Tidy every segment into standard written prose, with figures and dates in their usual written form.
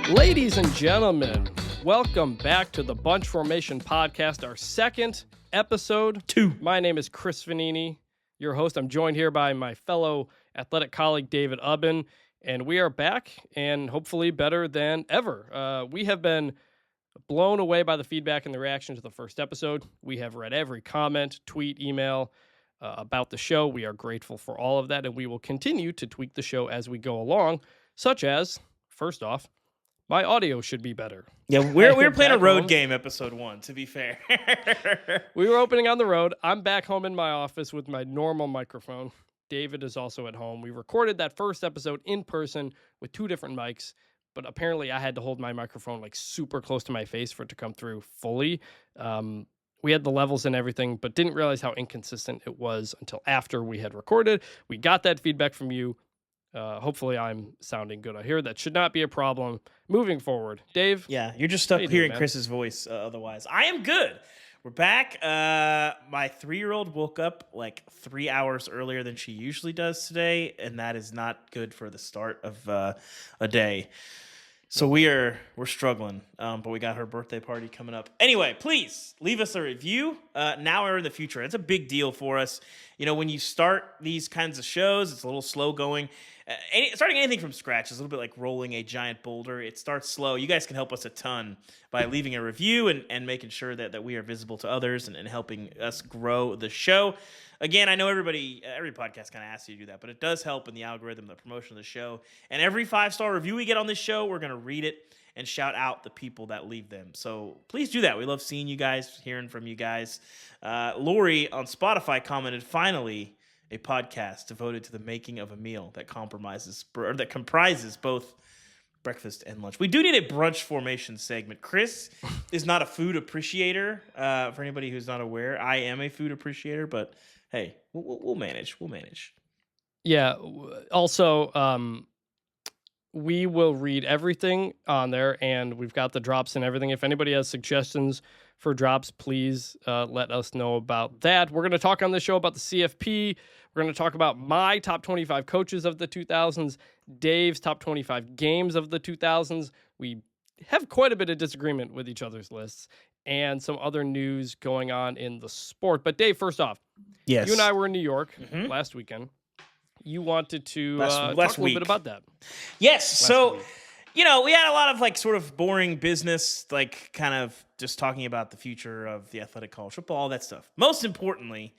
Ladies and gentlemen, welcome back to the Bunch Formation Podcast, our second episode. My name is Chris Vanini, your host. I'm joined here by my fellow athletic colleague, David Ubben, and we are back and hopefully better than ever. We have been blown away by the feedback and the reaction to the first episode. We have read every comment, tweet, email about the show. We are grateful for all of that, and we will continue to tweak the show as we go along, such as, first off, my audio should be better. Yeah, we were playing a road game, episode 1, to be fair. We were opening on the road. I'm back home in my office with my normal microphone. David is also at home. We recorded that first episode in person with 2 different mics, but apparently I had to hold my microphone like super close to my face for it to come through fully. We had the levels and everything, but didn't realize how inconsistent it was until after we had recorded. We got that feedback from you. Hopefully I'm sounding good. I hear that should not be a problem moving forward. Dave? Yeah, you're just stuck hearing Chris's voice otherwise. I am good. We're back. My 3-year-old woke up like 3 hours earlier than she usually does today, and that is not good for the start of a day. So we're struggling, but we got her birthday party coming up. Anyway, please leave us a review now or in the future. It's a big deal for us. You know, when you start these kinds of shows, it's a little slow going. Starting anything from scratch is a little bit like rolling a giant boulder. It starts slow. You guys can help us a ton by leaving a review and making sure that we are visible to others and helping us grow the show. Again, I know every podcast kind of asks you to do that, but it does help in the algorithm, the promotion of the show. And every 5-star review we get on this show, we're going to read it and shout out the people that leave them. So please do that. We love seeing you guys, hearing from you guys. Lori on Spotify commented, finally, a podcast devoted to the making of a meal that comprises both breakfast and lunch. We do need a brunch formation segment. Chris is not a food appreciator. For anybody who's not aware, I am a food appreciator, but hey, we'll manage. We'll manage. Yeah. Also, we will read everything on there, and we've got the drops and everything. If anybody has suggestions for drops, please let us know about that. We're going to talk on the show about the CFP. We're going to talk about my top 25 coaches of the 2000s, Dave's top 25 games of the 2000s. We have quite a bit of disagreement with each other's lists and some other news going on in the sport. But Dave, first off, yes, you and I were in New York last weekend. You wanted to talk a little bit about that. Yes. So, you know, we had a lot of like sort of boring business, like kind of just talking about the future of the athletic college football, all that stuff. Most importantly,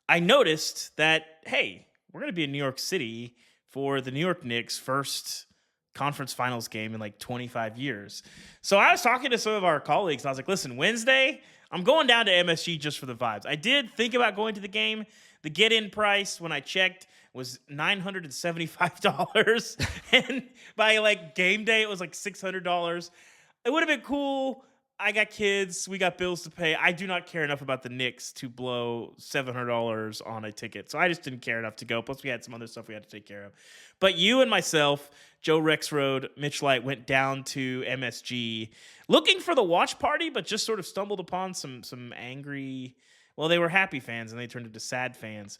I noticed that, hey, we're going to be in New York City for the New York Knicks' first conference finals game in like 25 years. So I was talking to some of our colleagues, and I was like, listen, Wednesday, I'm going down to MSG just for the vibes. I did think about going to the game. The get-in price, when I checked, was $975, and by like game day, it was like $600. It would have been cool. I got kids. We got bills to pay. I do not care enough about the Knicks to blow $700 on a ticket. So I just didn't care enough to go. Plus, we had some other stuff we had to take care of. But you and myself, Joe Rexroad, Mitch Light, went down to MSG looking for the watch party, but just sort of stumbled upon some angry, well, they were happy fans, and they turned into sad fans.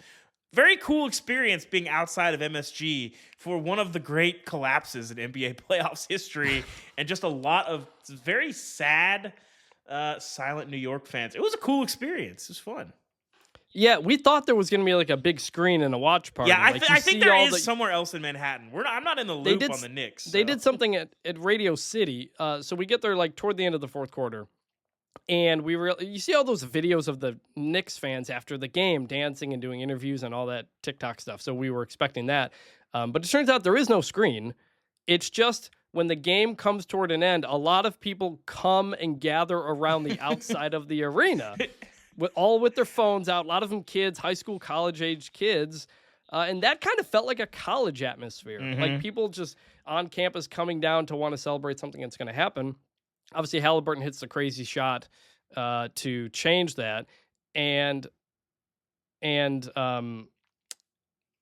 Very cool experience being outside of MSG for one of the great collapses in NBA playoffs history, and just a lot of very sad, silent New York fans. It was a cool experience. It was fun. Yeah, we thought there was going to be like a big screen and a watch party. Yeah, I like think there is somewhere else in Manhattan. I'm not in the loop on the Knicks. They did something at Radio City. So we get there like toward the end of the fourth quarter. And you see all those videos of the Knicks fans after the game dancing and doing interviews and all that TikTok stuff. So we were expecting that. But it turns out there is no screen. It's just when the game comes toward an end, a lot of people come and gather around the outside of the arena, with their phones out. A lot of them kids, high school, college-age kids. And that kind of felt like a college atmosphere. Like people just on campus coming down to want to celebrate something that's going to happen. Obviously, Halliburton hits the crazy shot to change that, and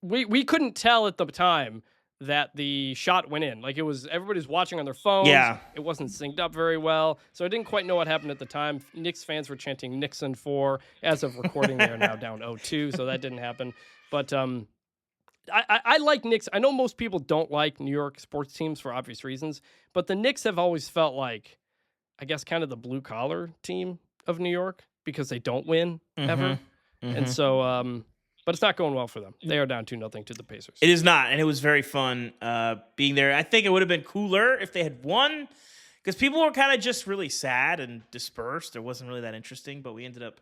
we couldn't tell at the time that the shot went in. Like everybody's watching on their phones. Yeah, it wasn't synced up very well, so I didn't quite know what happened at the time. Knicks fans were chanting Nixon 4. As of recording, they are now down 0-2, so that didn't happen. But I like Knicks. I know most people don't like New York sports teams for obvious reasons, but the Knicks have always felt like, I guess, kind of the blue collar team of New York because they don't win ever. And so, but it's not going well for them. They are down 2-0 to the Pacers. It is not, and it was very fun being there. I think it would have been cooler if they had won, because people were kind of just really sad and dispersed. It wasn't really that interesting, but we ended up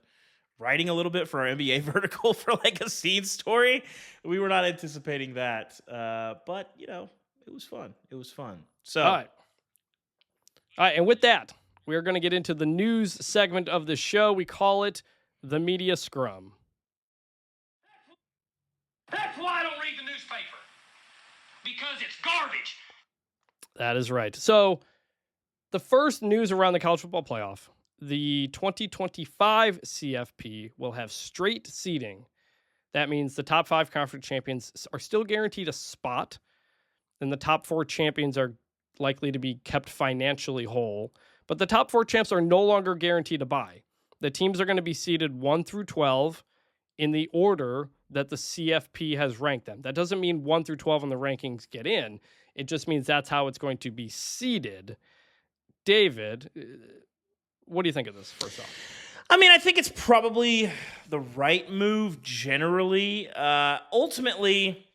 writing a little bit for our NBA vertical for like a seed story. We were not anticipating that, but you know, it was fun. It was fun. So, all right, and with that, we are going to get into the news segment of the show. We call it the Media Scrum. That's why I don't read the newspaper. Because it's garbage. That is right. So, the first news around the college football playoff, the 2025 CFP will have straight seeding. That means the top 5 conference champions are still guaranteed a spot, and the top 4 champions are likely to be kept financially whole. But the top 4 champs are no longer guaranteed a bye. The teams are going to be seeded 1 through 12 in the order that the CFP has ranked them. That doesn't mean 1 through 12 in the rankings get in. It just means that's how it's going to be seeded. David, what do you think of this, first off? I mean, I think it's probably the right move generally. Ultimately,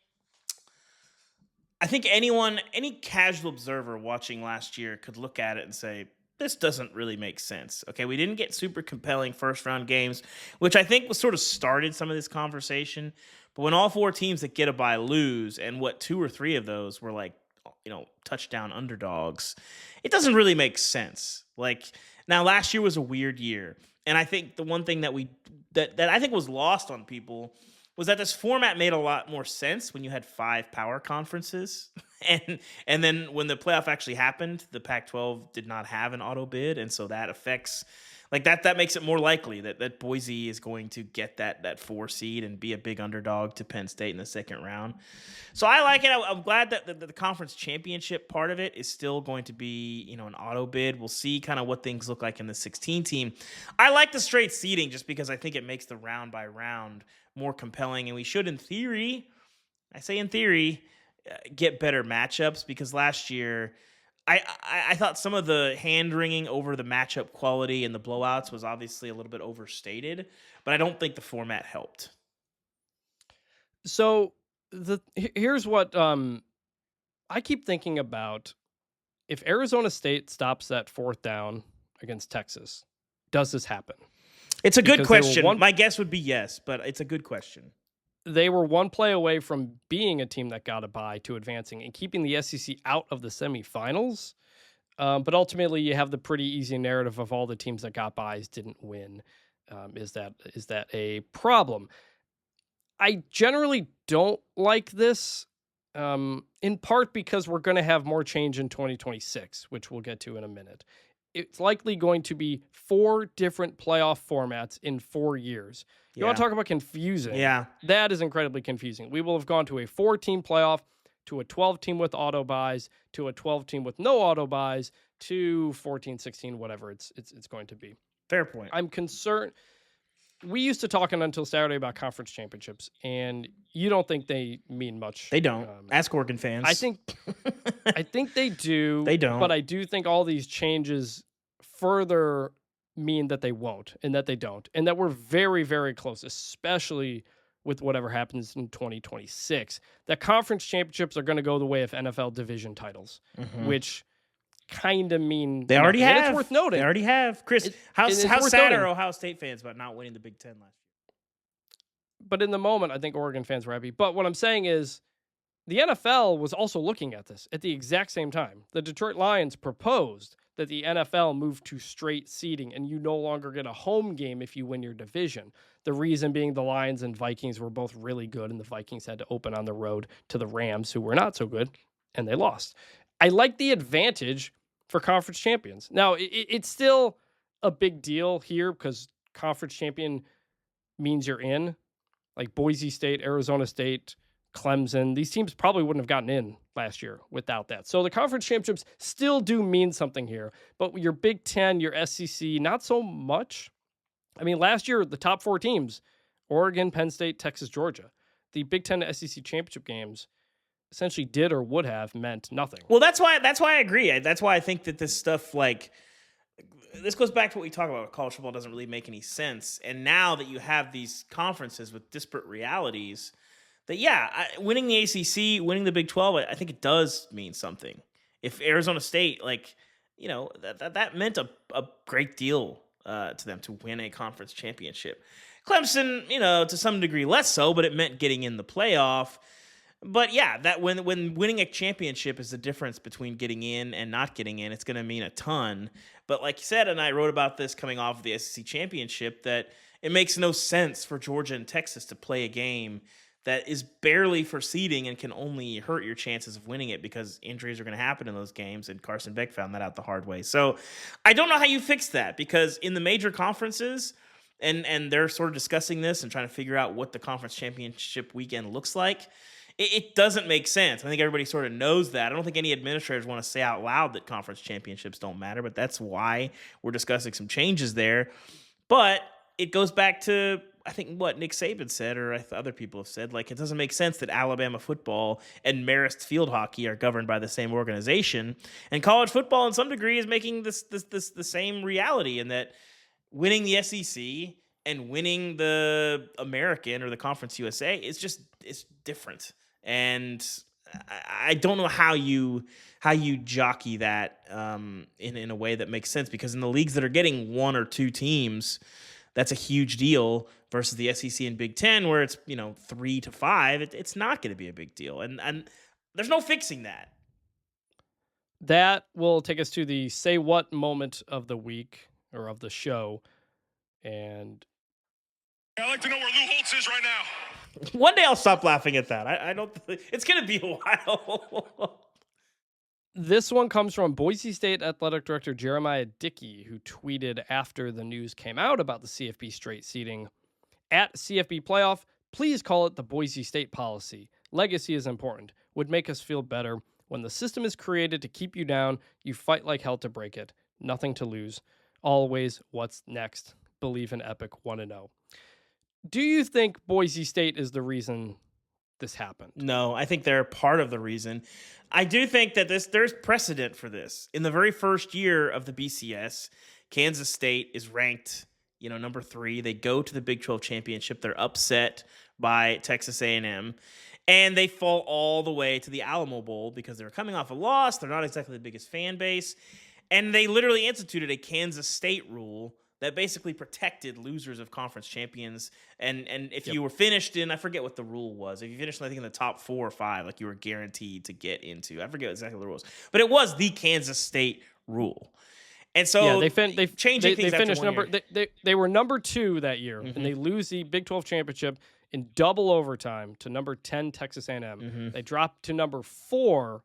I think any casual observer watching last year could look at it and say, this doesn't really make sense. Okay, we didn't get super compelling first-round games, which I think was sort of started some of this conversation. But when all 4 teams that get a bye lose, and 2 or 3 of those were like, you know, touchdown underdogs, it doesn't really make sense. Like, now last year was a weird year, and I think the one thing that I think was lost on people was that this format made a lot more sense when you had 5 power conferences. And then when the playoff actually happened, the Pac-12 did not have an auto bid, and so that affects that makes it more likely that Boise is going to get that 4 seed and be a big underdog to Penn State in the second round. So I like it. I'm glad that the conference championship part of it is still going to be, you know, an auto bid. We'll see kind of what things look like in the 16 team. I like the straight seeding just because I think it makes the round by round more compelling, and we should, in theory, get better matchups, because last year I thought some of the hand-wringing over the matchup quality and the blowouts was obviously a little bit overstated, but I don't think the format helped. So here's what I keep thinking about. If Arizona State stops that 4th down against Texas, does this happen? It's a good question. My guess would be yes, but it's a good question. They were 1 play away from being a team that got a bye to advancing and keeping the SEC out of the semifinals. But ultimately, you have the pretty easy narrative of all the teams that got byes didn't win. Is that a problem? I generally don't like this, in part because we're going to have more change in 2026, which we'll get to in a minute. It's likely going to be 4 different playoff formats in 4 years. You want to talk about confusing? Yeah. That is incredibly confusing. We will have gone to a 4-team playoff, to a 12-team with auto buys, to a 12-team with no auto buys, to 14, 16, whatever it's going to be. Fair point. I'm concerned. We used to talk until Saturday about conference championships, and you don't think they mean much. They don't. Ask Oregon fans. I think they do. They don't. But I do think all these changes further mean that they won't, and that they don't, and that we're very, very close, especially with whatever happens in 2026. That conference championships are going to go the way of NFL division titles, which kind of mean they already have. It's worth noting. They already have. Chris, how sad are Ohio State fans about not winning the Big Ten last year? But in the moment, I think Oregon fans were happy. But what I'm saying is, the NFL was also looking at this at the exact same time. The Detroit Lions proposed that the NFL move to straight seeding, and you no longer get a home game if you win your division. The reason being the Lions and Vikings were both really good, and the Vikings had to open on the road to the Rams, who were not so good, and they lost. I like the advantage for conference champions. Now, it's still a big deal here because conference champion means you're in. Like Boise State, Arizona State, Clemson, these teams probably wouldn't have gotten in last year without that. So the conference championships still do mean something here, but your Big Ten, your SEC, not so much. I mean, last year, the top 4 teams, Oregon, Penn State, Texas, Georgia, the Big Ten to SEC championship games essentially did or would have meant nothing. Well, that's why I agree. That's why I think that this stuff, like, this goes back to what we talk about. College football doesn't really make any sense. And now that you have these conferences with disparate realities, that, winning the ACC, winning the Big 12, I think it does mean something. If Arizona State, like, that meant a great deal to them to win a conference championship. Clemson, to some degree less so, but it meant getting in the playoff. But yeah, that when winning a championship is the difference between getting in and not getting in, it's going to mean a ton. But like you said, and I wrote about this coming off of the SEC championship, that it makes no sense for Georgia and Texas to play a game that is barely for seeding and can only hurt your chances of winning it because injuries are going to happen in those games, and Carson Beck found that out the hard way. So I don't know how you fix that, because in the major conferences, and they're sort of discussing this and trying to figure out what the conference championship weekend looks like, it doesn't make sense. I think everybody sort of knows that. I don't think any administrators want to say out loud that conference championships don't matter, but that's why we're discussing some changes there. But it goes back to, I think, what Nick Saban said, or other people have said, like, it doesn't make sense that Alabama football and Marist field hockey are governed by the same organization, and college football in some degree is making this the same reality, in that winning the SEC and winning the American or the Conference USA is it's different. And I don't know how you jockey that in a way that makes sense, because in the leagues that are getting one or two teams, that's a huge deal, versus the SEC and Big Ten, where it's 3 to 5. It's not going to be a big deal, and there's no fixing that. That will take us to the say what moment of the week, or of the show, and I'd like to know where Lou Holtz is right now. One day I'll stop laughing at that. I don't think it's going to be a while. This one comes from Boise State Athletic Director Jeremiah Dickey, who tweeted after the news came out about the CFP straight seating, "At CFP playoff, please call it the Boise State policy. Legacy is important. Would make us feel better. When the system is created to keep you down, you fight like hell to break it. Nothing to lose. Always what's next. Believe in Epic 1-0. Do you think Boise State is the reason this happened? No, I think they're part of the reason. I do think that there's precedent for this. In the very first year of the BCS, Kansas State is ranked, number 3. They go to the Big 12 championship. They're upset by Texas A&M, and they fall all the way to the Alamo Bowl because they're coming off a loss. They're not exactly the biggest fan base, and they literally instituted a Kansas State rule that basically protected losers of conference champions. And if you were finished in, I forget what the rule was. If you finished, I think, in the top 4 or 5, like, you were guaranteed to get into. I forget exactly what the rules, but it was the Kansas State rule. And so they changing things. They finished after 1 year. They were number 2 that year, and they lose the Big 12 championship in double overtime to number 10 Texas A&M. They drop to number 4,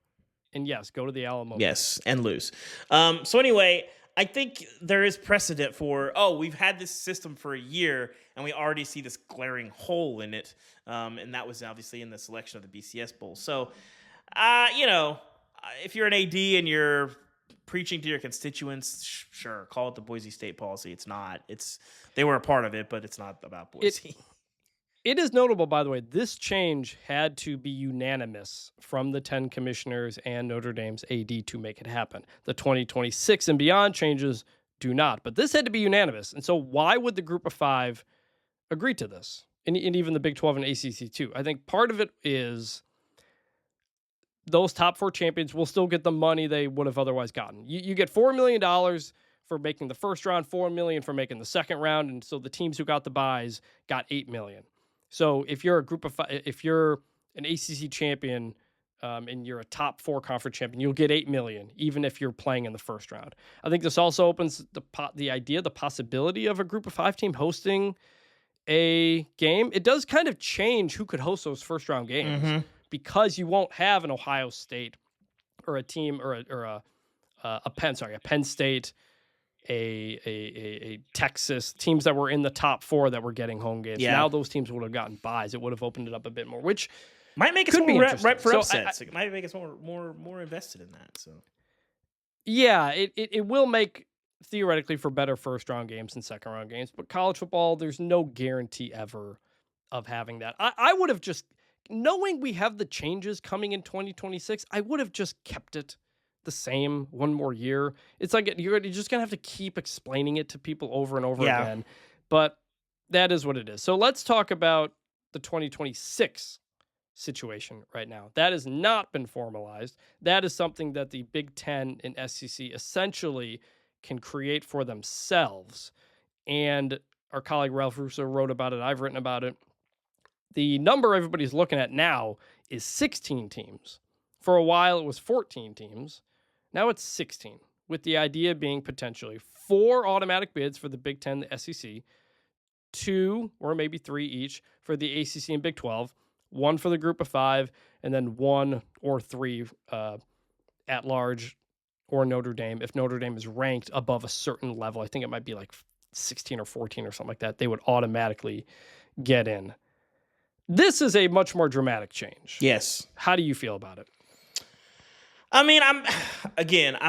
and yes, go to the Alamo. Yes, and lose. So anyway, I think there is precedent for, we've had this system for a year, and we already see this glaring hole in it. And that was obviously in the selection of the BCS Bowl. So, if you're an AD and you're preaching to your constituents, sure, call it the Boise State policy. It's not. They were a part of it, but it's not about Boise. It is notable, by the way, this change had to be unanimous from the 10 commissioners and Notre Dame's AD to make it happen. The 2026 and beyond changes do not, but this had to be unanimous. And so why would the group of 5 agree to this? And even the Big 12 and ACC too. I think part of it is those top 4 champions will still get the money they would have otherwise gotten. You get $4 million for making the first round, $4 million for making the second round, and so the teams who got the buys got $8 million. So if you're a group of 5, if you're an ACC champion and you're a top 4 conference champion, you'll get $8 million, even if you're playing in the first round. I think this also opens the possibility of a group of 5 team hosting a game. It does kind of change who could host those first round games because you won't have an Ohio State or a team or a Penn State, a Texas, teams that were in the top 4 that were getting home games. Yeah. Now those teams would have gotten buys. It would have opened it up a bit more, which might make us could be more interesting. ripe for So upsets. It might make us more invested in that. So yeah, it will make theoretically for better first round games and second round games, but college football, there's no guarantee ever of having that. I would have just knowing we have the changes coming in 2026, I would have just kept it the same one more year. It's like you're just going to have to keep explaining it to people over and over again. But that is what it is. So let's talk about the 2026 situation right now. That has not been formalized. That is something that the Big Ten and SEC essentially can create for themselves. And our colleague Ralph Russo wrote about it. I've written about it. The number everybody's looking at now is 16 teams. For a while, it was 14 teams. Now it's 16, with the idea being potentially 4 automatic bids for the Big Ten, the SEC, 2 or maybe 3 each for the ACC and Big 12, 1 for the Group of 5, and then 1 or 3 at large or Notre Dame. If Notre Dame is ranked above a certain level, I think it might be like 16 or 14 or something like that, they would automatically get in. This is a much more dramatic change. Yes. How do you feel about it? I mean, I'm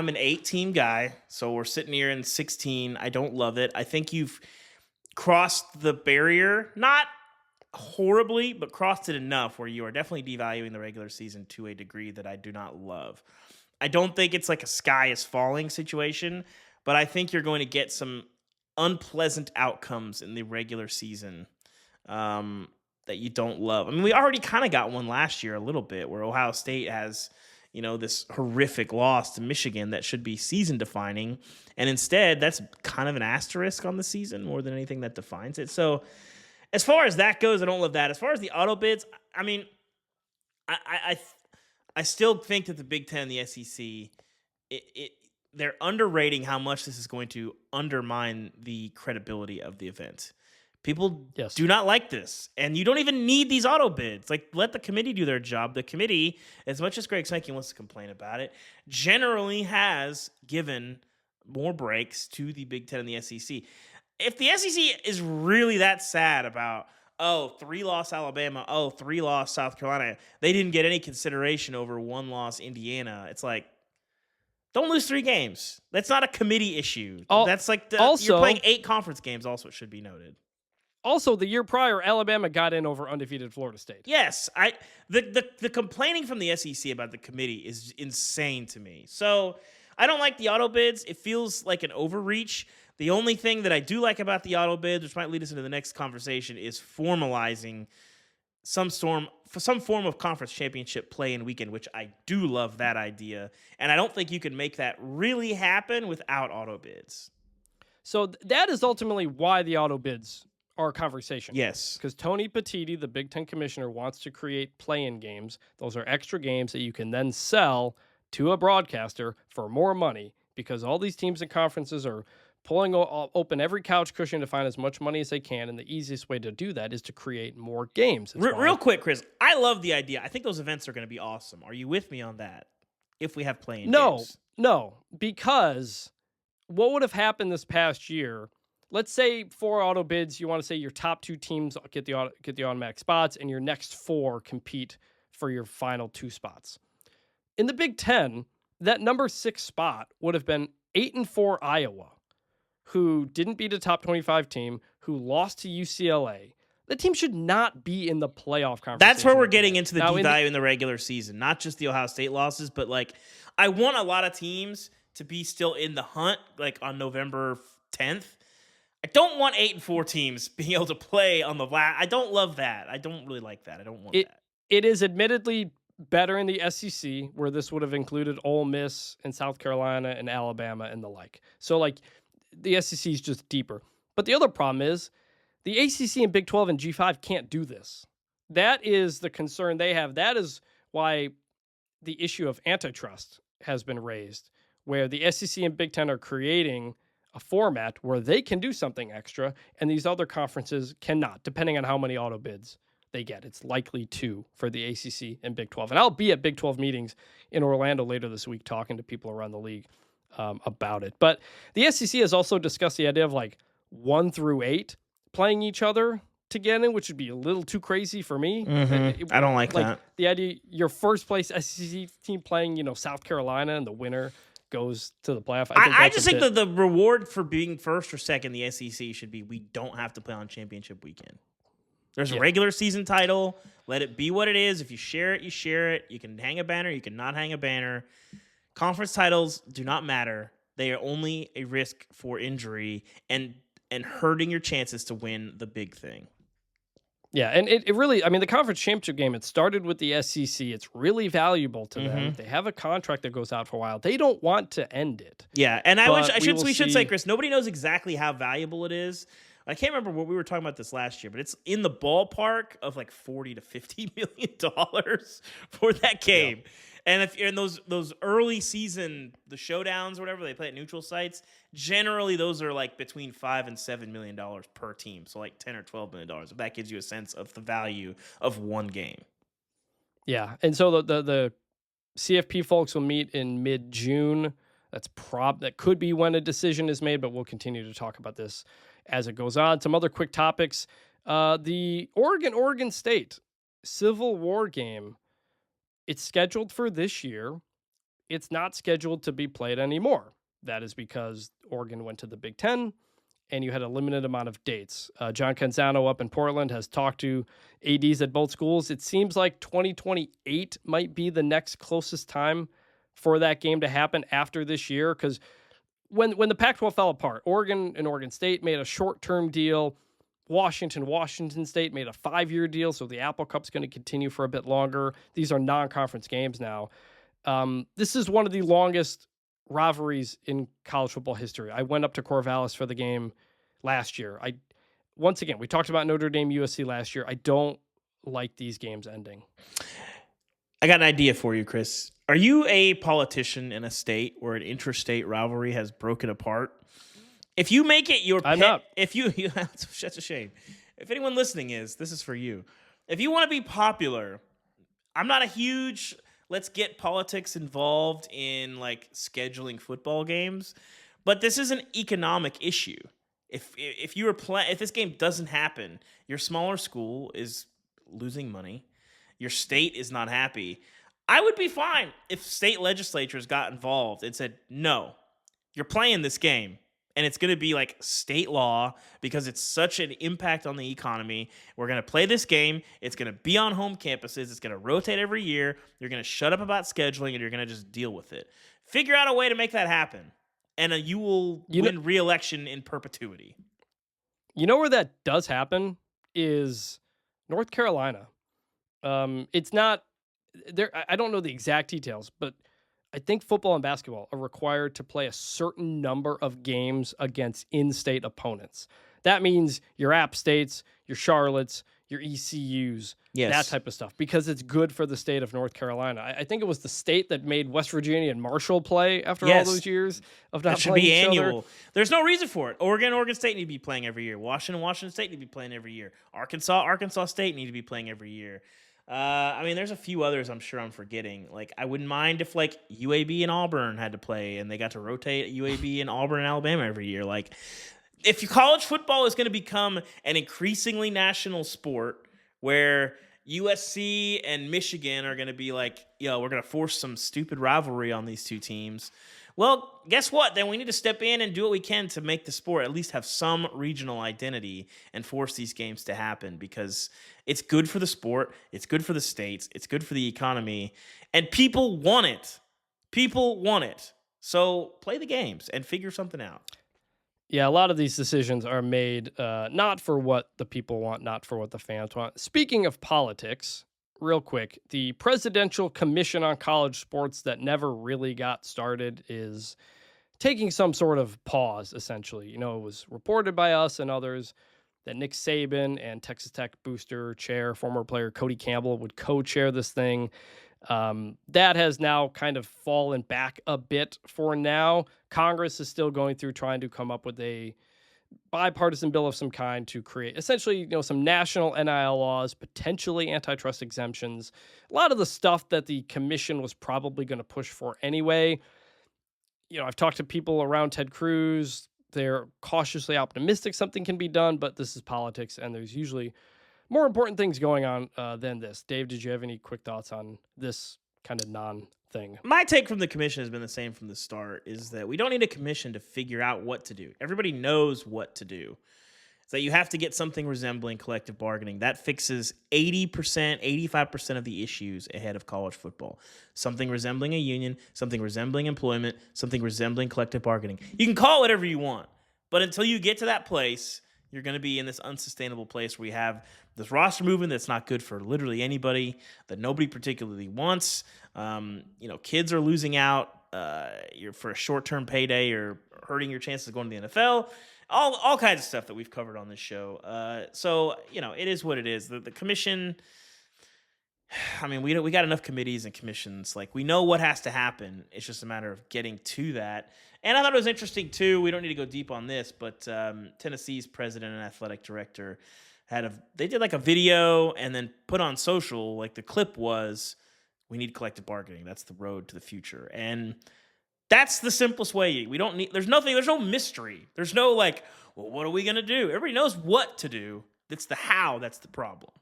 an 8-team guy, so we're sitting here in 16. I don't love it. I think you've crossed the barrier, not horribly, but crossed it enough where you are definitely devaluing the regular season to a degree that I do not love. I don't think it's like a sky is falling situation, but I think you're going to get some unpleasant outcomes in the regular season that you don't love. I mean, we already kind of got one last year a little bit where Ohio State has, this horrific loss to Michigan that should be season defining. And instead, that's kind of an asterisk on the season more than anything that defines it. So as far as that goes, I don't love that. As far as the auto bids, I mean, I still think that the Big Ten and the SEC, they're underrating how much this is going to undermine the credibility of the event. People do not like this, and you don't even need these auto bids. Like, let the committee do their job. The committee, as much as Greg Sankey wants to complain about it, generally has given more breaks to the Big Ten and the SEC. If the SEC is really that sad about, 3-loss Alabama, 3-loss South Carolina, they didn't get any consideration over 1-loss Indiana, it's like, don't lose 3 games. That's not a committee issue. That's like you're playing 8 conference games, also, it should be noted. Also, the year prior, Alabama got in over undefeated Florida State. Yes, the complaining from the SEC about the committee is insane to me. So I don't like the auto bids. It feels like an overreach. The only thing that I do like about the auto bids, which might lead us into the next conversation, is formalizing some form of conference championship play in weekend, which I do love that idea. And I don't think you can make that really happen without auto bids. So that is ultimately why the auto bids are a conversation. Yes. Because Tony Petitti, the Big Ten commissioner, wants to create play-in games. Those are extra games that you can then sell to a broadcaster for more money, because all these teams and conferences are pulling open every couch cushion to find as much money as they can, and the easiest way to do that is to create more games. Real quick, Chris, I love the idea. I think those events are going to be awesome. Are you with me on that? If we have play-in games. No, because what would have happened this past year, let's say 4 auto bids, you want to say your top 2 teams get the automatic spots, and your next 4 compete for your final 2 spots. In the Big Ten, that number 6 spot would have been 8-4 Iowa, who didn't beat a top 25 team, who lost to UCLA. The team should not be in the playoff conversation. That's where we're getting into the devalue in the regular season, not just the Ohio State losses, but like I want a lot of teams to be still in the hunt, like on November 10th. I don't want 8-4 teams being able to play on the last. I don't love that. I don't really like that. I don't want that. It is admittedly better in the SEC, where this would have included Ole Miss and South Carolina and Alabama and the like. So like the SEC is just deeper. But the other problem is the ACC and Big 12 and G5 can't do this. That is the concern they have. That is why the issue of antitrust has been raised, where the SEC and Big 10 are creating a format where they can do something extra and these other conferences cannot, depending on how many auto bids they get. It's likely 2 for the ACC and Big 12. And I'll be at Big 12 meetings in Orlando later this week talking to people around the league about it. But the SEC has also discussed the idea of like 1 through 8 playing each other together, which would be a little too crazy for me. Mm-hmm. I don't like that. The idea, your first place SEC team playing, South Carolina, and the winner goes to the playoff. I just think that the reward for being first or second in the SEC should be we don't have to play on championship weekend. There's a regular season title. Let it be what it is. If you share it, you share it. You can hang a banner. You can not hang a banner. Conference titles do not matter. They are only a risk for injury and hurting your chances to win the big thing. Yeah, and it really, I mean, the conference championship game, it started with the SEC. It's really valuable to them. They have a contract that goes out for a while. They don't want to end it. Yeah, and we should say, see. Chris, nobody knows exactly how valuable it is. I can't remember what we were talking about this last year, but it's in the ballpark of like $40 to $50 million for that game. Yeah. And if you're in those early season, the showdowns or whatever, they play at neutral sites, generally those are like between $5 and $7 million per team. So like $10 or $12 million. If that gives you a sense of the value of one game. Yeah. And so the CFP folks will meet in mid-June. That could be when a decision is made, but we'll continue to talk about this as it goes on. Some other quick topics. The Oregon State Civil War game, it's scheduled for this year. It's not scheduled to be played anymore. That is because Oregon went to the Big Ten, and you had a limited amount of dates. John Canzano up in Portland has talked to ADs at both schools. It seems like 2028 might be the next closest time for that game to happen after this year, because when the Pac-12 fell apart, Oregon and Oregon State made a short-term deal. Washington State made a 5-year deal, so the Apple Cup's going to continue for a bit longer. These are non-conference games now. This is one of the longest rivalries in college football history. I went up to Corvallis for the game last year. Once again, we talked about Notre Dame USC last year. I don't like these games ending. I got an idea for you, Chris. Are you a politician in a state where an interstate rivalry has broken apart? If you make it your pet, not. That's a shame. If anyone listening this is for you. If you want to be popular, I'm not a huge let's get politics involved in like scheduling football games, but this is an economic issue. If this game doesn't happen, your smaller school is losing money. Your state is not happy. I would be fine if state legislatures got involved and said, no, you're playing this game. And it's going to be like state law because it's such an impact on the economy. We're going to play this game. It's going to be on home campuses. It's going to rotate every year. You're going to shut up about scheduling and you're going to just deal with it. Figure out a way to make that happen. And you will win re-election in perpetuity. You know where that does happen is North Carolina. It's not there. I don't know the exact details, but I think football and basketball are required to play a certain number of games against in-state opponents. That means your App States, your Charlottes, your ECUs, that type of stuff, because it's good for the state of North Carolina. I think it was the state that made West Virginia and Marshall play after all those years of not playing each other. That should be annual. There's no reason for it. Oregon State need to be playing every year. Washington State need to be playing every year. Arkansas State need to be playing every year. There's a few others I'm sure I'm forgetting. Like, I wouldn't mind if, like, UAB and Auburn had to play and they got to rotate UAB and Auburn and Alabama every year. Like, if college football is going to become an increasingly national sport where USC and Michigan are going to be like, we're going to force some stupid rivalry on these two teams. Well, guess what? Then we need to step in and do what we can to make the sport at least have some regional identity and force these games to happen, because it's good for the sport, it's good for the states, it's good for the economy, and people want it. People want it. So play the games and figure something out. Yeah, a lot of these decisions are made not for what the people want, not for what the fans want. Speaking of politics, real quick, the Presidential Commission on College Sports that never really got started is taking some sort of pause, essentially. It was reported by us and others that Nick Saban and Texas Tech booster chair, former player Cody Campbell, would co-chair this thing. That has now kind of fallen back a bit for now. Congress is still going through trying to come up with a bipartisan bill of some kind to create essentially, some national NIL laws, potentially antitrust exemptions, a lot of the stuff that the commission was probably going to push for anyway. I've talked to people around Ted Cruz. They're cautiously optimistic something can be done, but this is politics and there's usually more important things going on than this. Dave, did you have any quick thoughts on this kind of non-thing? My take from the commission has been the same from the start, is that we don't need a commission to figure out what to do. Everybody knows what to do. is that you have to get something resembling collective bargaining. That fixes 80%, 85% of the issues ahead of college football. Something resembling a union, something resembling employment, something resembling collective bargaining. You can call it whatever you want, but until you get to that place, you're going to be in this unsustainable place where you have this roster movement that's not good for literally anybody, that nobody particularly wants. Kids are losing out. You're for a short-term payday. You're hurting your chances of going to the NFL. All kinds of stuff that we've covered on this show. So it is what it is. The commission. I mean, we got enough committees and commissions. Like, we know what has to happen. It's just a matter of getting to that. And I thought it was interesting too. We don't need to go deep on this, but Tennessee's president and athletic director they did like a video and then put on social. Like, the clip was, "We need collective bargaining. That's the road to the future." And that's the simplest way. There's no mystery. There's no like, well, what are we going to do? Everybody knows what to do. It's the how that's the problem.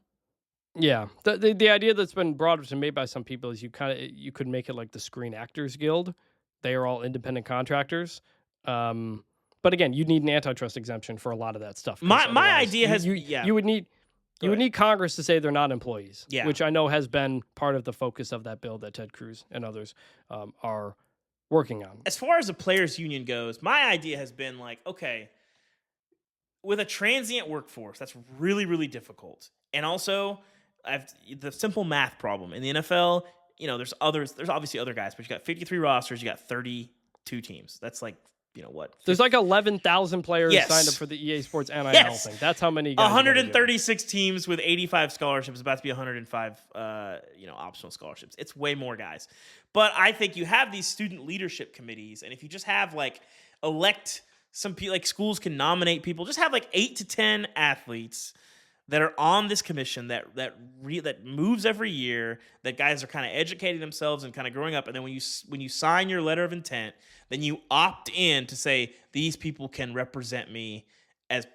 Yeah. The idea that's been brought up and made by some people is you could make it like the Screen Actors Guild. They are all independent contractors. But again, you'd need an antitrust exemption for a lot of that stuff. My idea has you would need Congress to say they're not employees, which I know has been part of the focus of that bill that Ted Cruz and others are working on. As far as the players' union goes, my idea has been like, okay, with a transient workforce, that's really, really difficult. And also, the simple math problem in the NFL. There's obviously other guys, but you got 53 rosters, you got 32 teams. That's like, what? There's like 11,000 players signed up for the EA Sports NIL thing. That's how many guys. 136 teams with 85 scholarships, about to be 105 optional scholarships. It's way more guys. But I think you have these student leadership committees, and if you just have elect some people, like schools can nominate people, just have 8 to 10 athletes that are on this commission that moves every year, that guys are kind of educating themselves and kind of growing up. And then when you sign your letter of intent, then you opt in to say, these people can represent me as,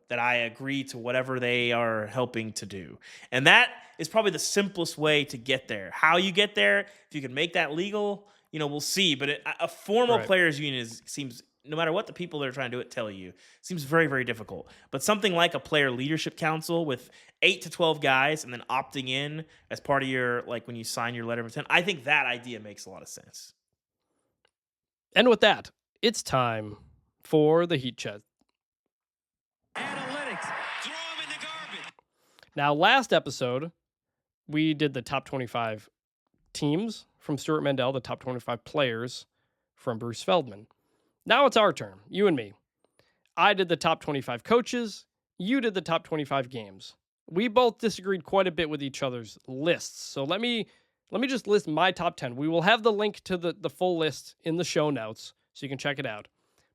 that I agree to whatever they are helping to do. And that is probably the simplest way to get there. How you get there, if you can make that legal, we'll see. But a formal players union seems, no matter what the people that are trying to do it tell you, seems very, very difficult. But something like a player leadership council with 8 to 12 guys and then opting in as part of your, when you sign your letter of intent, I think that idea makes a lot of sense. And with that, it's time for the Heat Chat. Analytics. Throw him in the garbage. Now, last episode, we did the top 25 teams from Stuart Mandel, the top 25 players from Bruce Feldman. Now it's our turn, you and me. I did the top 25 coaches. You did the top 25 games. We both disagreed quite a bit with each other's lists. So let me just list my top 10. We will have the link to the full list in the show notes, so you can check it out.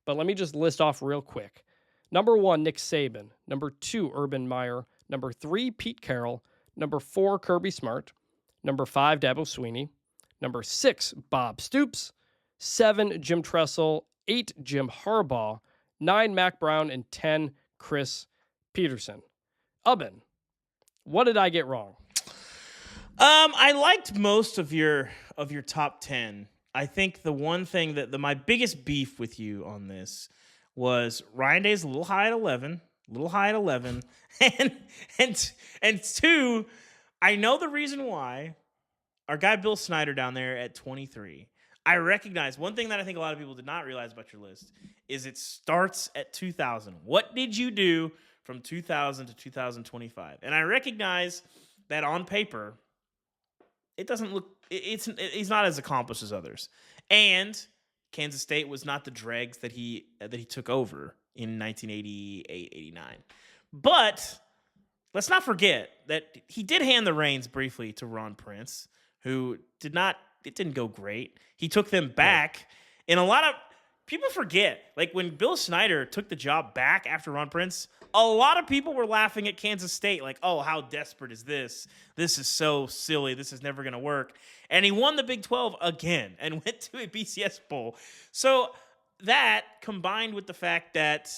But let me just list off real quick. Number 1, Nick Saban. Number 2, Urban Meyer. Number 3, Pete Carroll. Number 4, Kirby Smart. Number 5, Dabo Swinney. Number 6, Bob Stoops. 7, Jim Tressel. 8, Jim Harbaugh. 9, Mac Brown. And 10, Chris Peterson. Ubben, what did I get wrong? I liked most of your top 10. I think the one thing my biggest beef with you on this was Ryan Day's a little high at 11, and 2, I know the reason why. Our guy Bill Snyder down there at 23. I recognize one thing that I think a lot of people did not realize about your list is it starts at 2000. What did you do from 2000 to 2025? And I recognize that on paper, it doesn't look. He's not as accomplished as others, and Kansas State was not the dregs that he took over in 1988, 89. But let's not forget that he did hand the reins briefly to Ron Prince, who it didn't go great. He took them back. And a lot of people forget, when Bill Snyder took the job back after Ron Prince, a lot of people were laughing at Kansas State, oh, how desperate is this? This is so silly. This is never going to work. And he won the Big 12 again and went to a BCS bowl. So that, combined with the fact that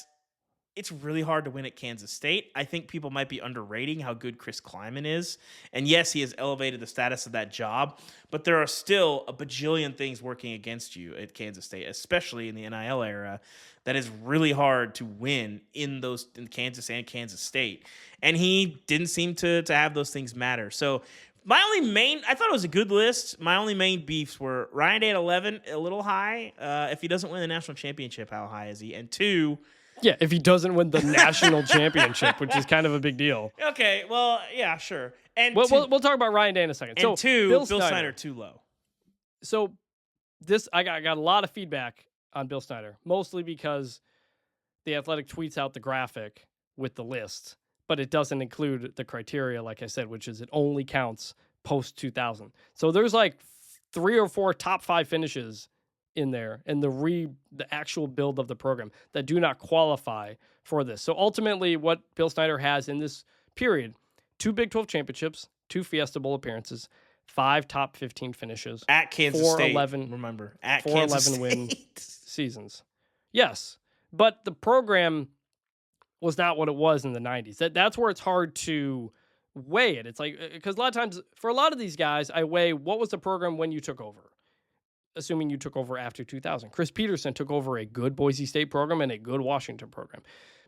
it's really hard to win at Kansas State. I think people might be underrating how good Chris Kleiman is. And yes, he has elevated the status of that job, but there are still a bajillion things working against you at Kansas State, especially in the NIL era, that is really hard to win in Kansas and Kansas State. And he didn't seem to have those things matter. So I thought it was a good list. My only main beefs were Ryan Day at 11, a little high. If he doesn't win the national championship, how high is he? And 2, yeah, if he doesn't win the national championship, which is kind of a big deal. okay, well, yeah, sure. And we'll talk about Ryan Day in a second. And so 2, Bill Snyder too low. So I got a lot of feedback on Bill Snyder, mostly because the Athletic tweets out the graphic with the list, but it doesn't include the criteria, like I said, which is it only counts post 2000. So there's like 3 or 4 top 5 finishes in there and the actual build of the program that do not qualify for this. So ultimately what Bill Snyder has in this period, 2 Big 12 championships, 2 Fiesta Bowl appearances, 5 top 15 finishes at Kansas 4, State. 11, Remember, at 4, Kansas 11 win State. seasons. Yes, but the program was not what it was in the 90s. That's where it's hard to weigh it. It's like, because a lot of times for a lot of these guys, I weigh what was the program when you took over, assuming you took over after 2000. Chris Peterson took over a good Boise State program and a good Washington program.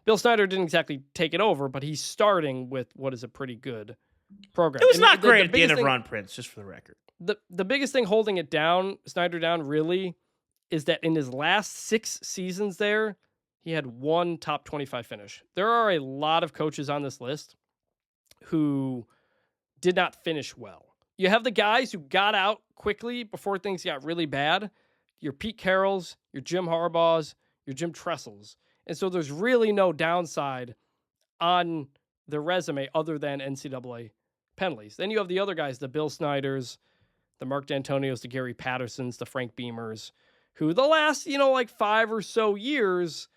Bill Snyder didn't exactly take it over, but he's starting with what is a pretty good program. It was And not great the at the end of biggest Ron Prince, just for the record. The biggest thing holding it down, Snyder down, really, is that in his last 6 seasons there, he had 1 top 25 finish. There are a lot of coaches on this list who did not finish well. You have the guys who got out quickly before things got really bad. Your Pete Carrolls, your Jim Harbaughs, your Jim Tressels. And so there's really no downside on the resume other than NCAA penalties. Then you have the other guys, the Bill Snyders, the Mark D'Antonios, the Gary Pattersons, the Frank Beamers, who the last, 5 or so years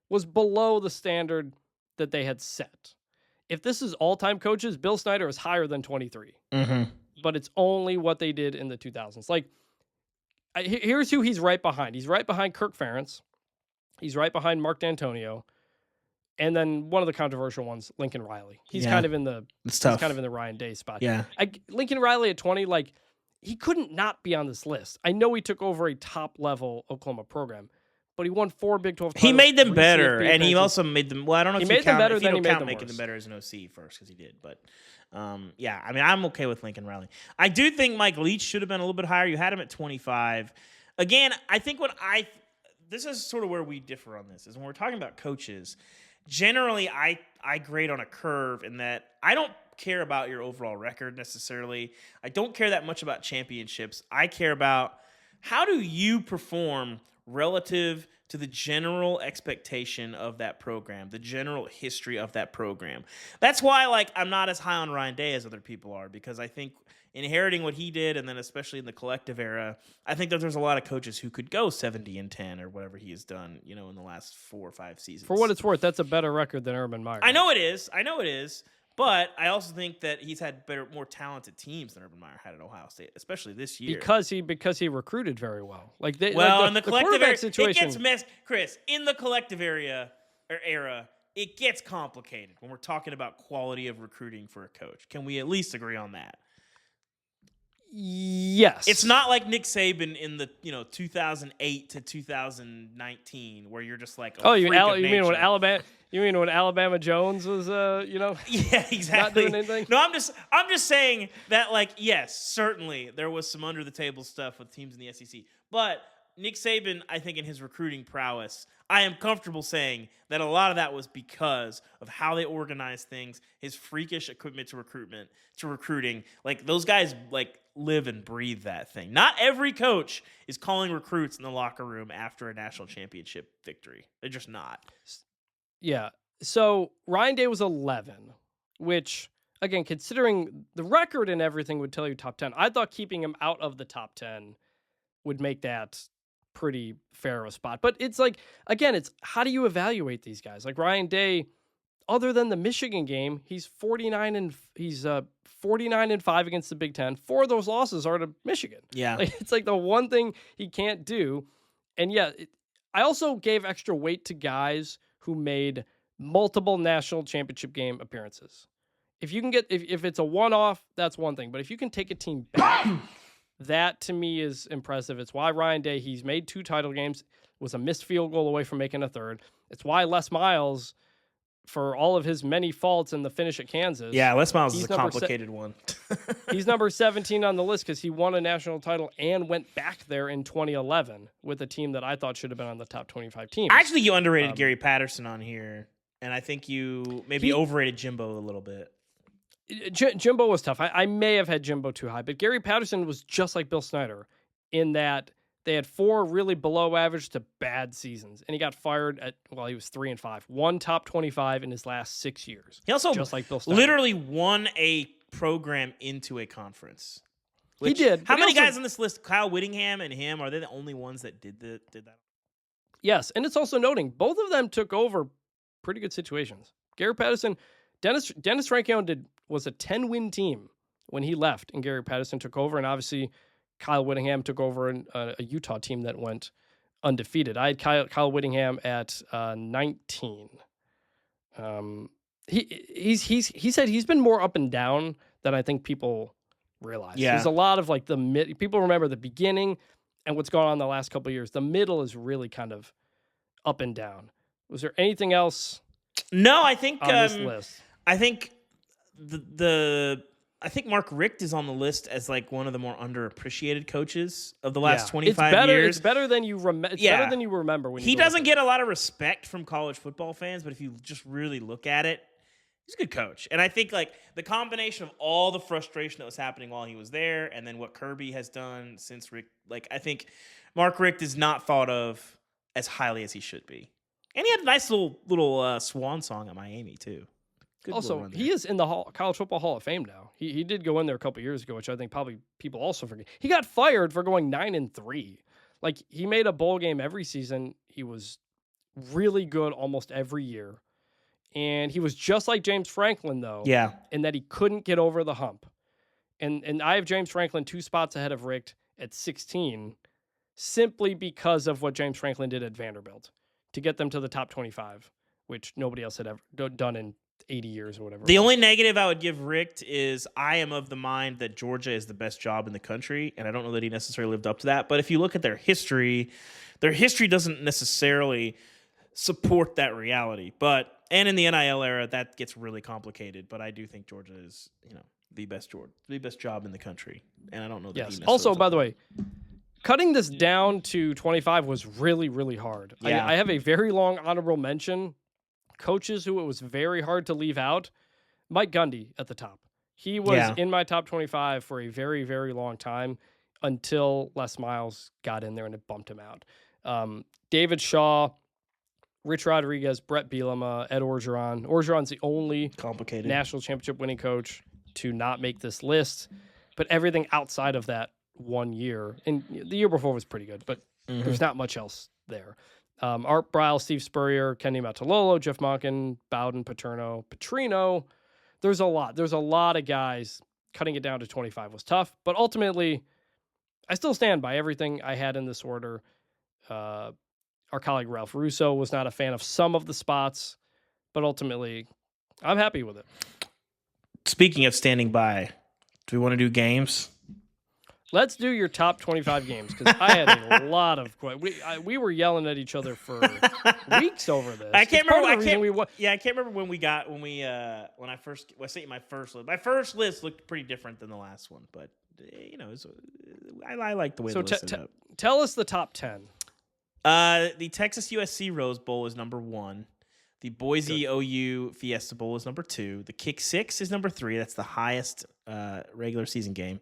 was below the standard that they had set. If this is all-time coaches, Bill Snyder is higher than 23. Mm-hmm. But it's only what they did in the 2000s. Like, here's who he's right behind. He's right behind Kirk Ferentz. He's right behind Mark D'Antonio. And then one of the controversial ones, Lincoln Riley. He's kind of in the Ryan Day spot. Yeah. Lincoln Riley at 20, like, he couldn't not be on this list. I know he took over a top-level Oklahoma program, but he won 4 Big 12 titles. He made them 3 better, CFP and he appearances. also made them. Well, I don't know if you made them count, better if you than he don't made count them making worse. them better as an OC first, because he did. But yeah, I mean, I'm okay with Lincoln Riley. I do think Mike Leach should have been a little bit higher. You had him at 25. Again, I think this is sort of where we differ on this, is when we're talking about coaches. Generally, I grade on a curve in that I don't care about your overall record necessarily. I don't care that much about championships. I care about how do you perform relative to the general expectation of that program, the general history of that program. That's why, I'm not as high on Ryan Day as other people are, because I think inheriting what he did, and then especially in the collective era, I think that there's a lot of coaches who could go 70-10 or whatever he has done, in the last 4 or 5 seasons. For what it's worth, that's a better record than Urban Meyer. I know it is. But I also think that he's had more talented teams than Urban Meyer had at Ohio State, especially this year. Because he recruited very well. In the collective era, situation, it gets messed. Chris, in the collective era, it gets complicated when we're talking about quality of recruiting for a coach. Can we at least agree on that? Yes. It's not like Nick Saban in the 2008 to 2019 where you're just like, you mean when Alabama Jones was yeah, exactly, not doing anything? No, I'm just saying that, yes, certainly there was some under the table stuff with teams in the SEC, but Nick Saban, I think in his recruiting prowess, I am comfortable saying that a lot of that was because of how they organized things, his freakish equipment to recruiting. Those guys live and breathe that thing. Not every coach is calling recruits in the locker room after a national championship victory. They're just not. Yeah. So Ryan Day was 11, which, again, considering the record and everything, would tell you top 10. I thought keeping him out of the top 10 would make that pretty fair a spot. But it's again, it's how do you evaluate these guys? Ryan Day, other than the Michigan game, he's 49 and 5 against the Big Ten. 4 of those losses are to Michigan. Yeah. It's the one thing he can't do. And yeah, I also gave extra weight to guys who made multiple national championship game appearances. If you can get, if it's a one-off, that's one thing. But if you can take a team back, that to me is impressive. It's why Ryan Day, he's made 2 title games, was a missed field goal away from making a third. It's why Les Miles, for all of his many faults in the finish at Kansas. Yeah, Les Miles is a complicated one. He's number 17 on the list because he won a national title and went back there in 2011 with a team that I thought should have been on the top 25 teams. Actually, you underrated Gary Patterson on here, and I think you maybe overrated Jimbo a little bit. Jimbo was tough. I may have had Jimbo too high, but Gary Patterson was just like Bill Snyder in that they had 4 really below average to bad seasons, and he got fired at, well, he was 3-5, 1 top 25 in his last 6 years. He also just like Bill Snyder. literally won a program into a conference. He did. How many guys on this list, Kyle Whittingham and him, are they the only ones that did that? Yes, and it's also noting both of them took over pretty good situations. Gary Patterson, Dennis Franchione was a 10-win team when he left, and Gary Patterson took over, and obviously Kyle Whittingham took over a Utah team that went undefeated. I had Kyle Whittingham at 19. He said he's been more up and down than I think people realize. Yeah. There's a lot of like people remember the beginning and what's gone on the last couple of years. The middle is really kind of up and down. Was there anything else? No, I think on this list? I think I think Mark Richt is on the list as like one of the more underappreciated coaches of the last 25 years. It's better than you remember. Better than you remember. When he doesn't get a lot of respect from college football fans, but if you just really look at it, he's a good coach. And I think like the combination of all the frustration that was happening while he was there, and then what Kirby has done since Rick, like I think Mark Richt is not thought of as highly as he should be. And he had a nice little swan song at Miami too. Good also, he is in the College Football Hall of Fame now. He did go in there a couple years ago, which I think probably people also forget. He got fired for going 9-3. Like, he made a bowl game every season. He was really good almost every year. And he was just like James Franklin, though. Yeah. In that he couldn't get over the hump. And I have James Franklin 2 spots ahead of Richt at 16, simply because of what James Franklin did at Vanderbilt to get them to the top 25, which nobody else had ever done in 80 years or whatever. The only negative I would give Richt is I am of the mind that Georgia is the best job in the country, and I don't know that he necessarily lived up to that. But if you look at their history doesn't necessarily support that reality. And in the NIL era, that gets really complicated. But I do think Georgia is, the best job in the country, and I don't know that. Yes. Also, by the way, cutting this down to 25 was really, really hard. Yeah. I have a very long honorable mention. Coaches who it was very hard to leave out. Mike Gundy at the top. He was in my top 25 for a very, very long time until Les Miles got in there and it bumped him out. David Shaw, Rich Rodriguez, Brett Bielema, Ed Orgeron. Orgeron's the only national championship winning coach to not make this list. But everything outside of that 1 year, and the year before was pretty good, but there's not much else there. Art Briles, Steve Spurrier, Kenny Matalolo, Jeff Monken, Bowden, Paterno, Petrino. There's a lot. There's a lot of guys. Cutting it down to 25 was tough, but ultimately, I still stand by everything I had in this order. Our colleague Ralph Russo was not a fan of some of the spots, but ultimately, I'm happy with it. Speaking of standing by, do we want to do games? Let's do your top 25 games, because I had a lot of we were yelling at each other for weeks over this. I can't remember. I can't remember when I sent you my first list. My first list looked pretty different than the last one, but I like the way they listed it up. Tell us the top 10. The Texas USC Rose Bowl is number 1. The Boise OU Fiesta Bowl is number 2. The Kick 6 is number 3. That's the highest regular season game.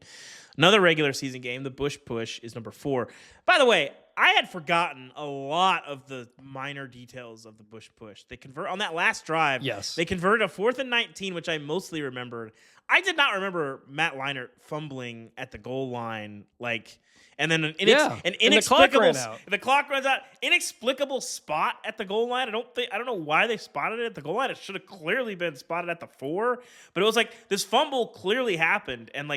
Another regular season game, the Bush Push, is number 4. By the way, I had forgotten a lot of the minor details of the Bush Push. They convert on that last drive. Yes. They converted a 4th and 19, which I mostly remembered. I did not remember Matt Leinart fumbling at the goal line, and then an inexplicable the clock runs out. Inexplicable spot at the goal line. I don't know why they spotted it at the goal line. It should have clearly been spotted at the 4. But it was like this fumble clearly happened, and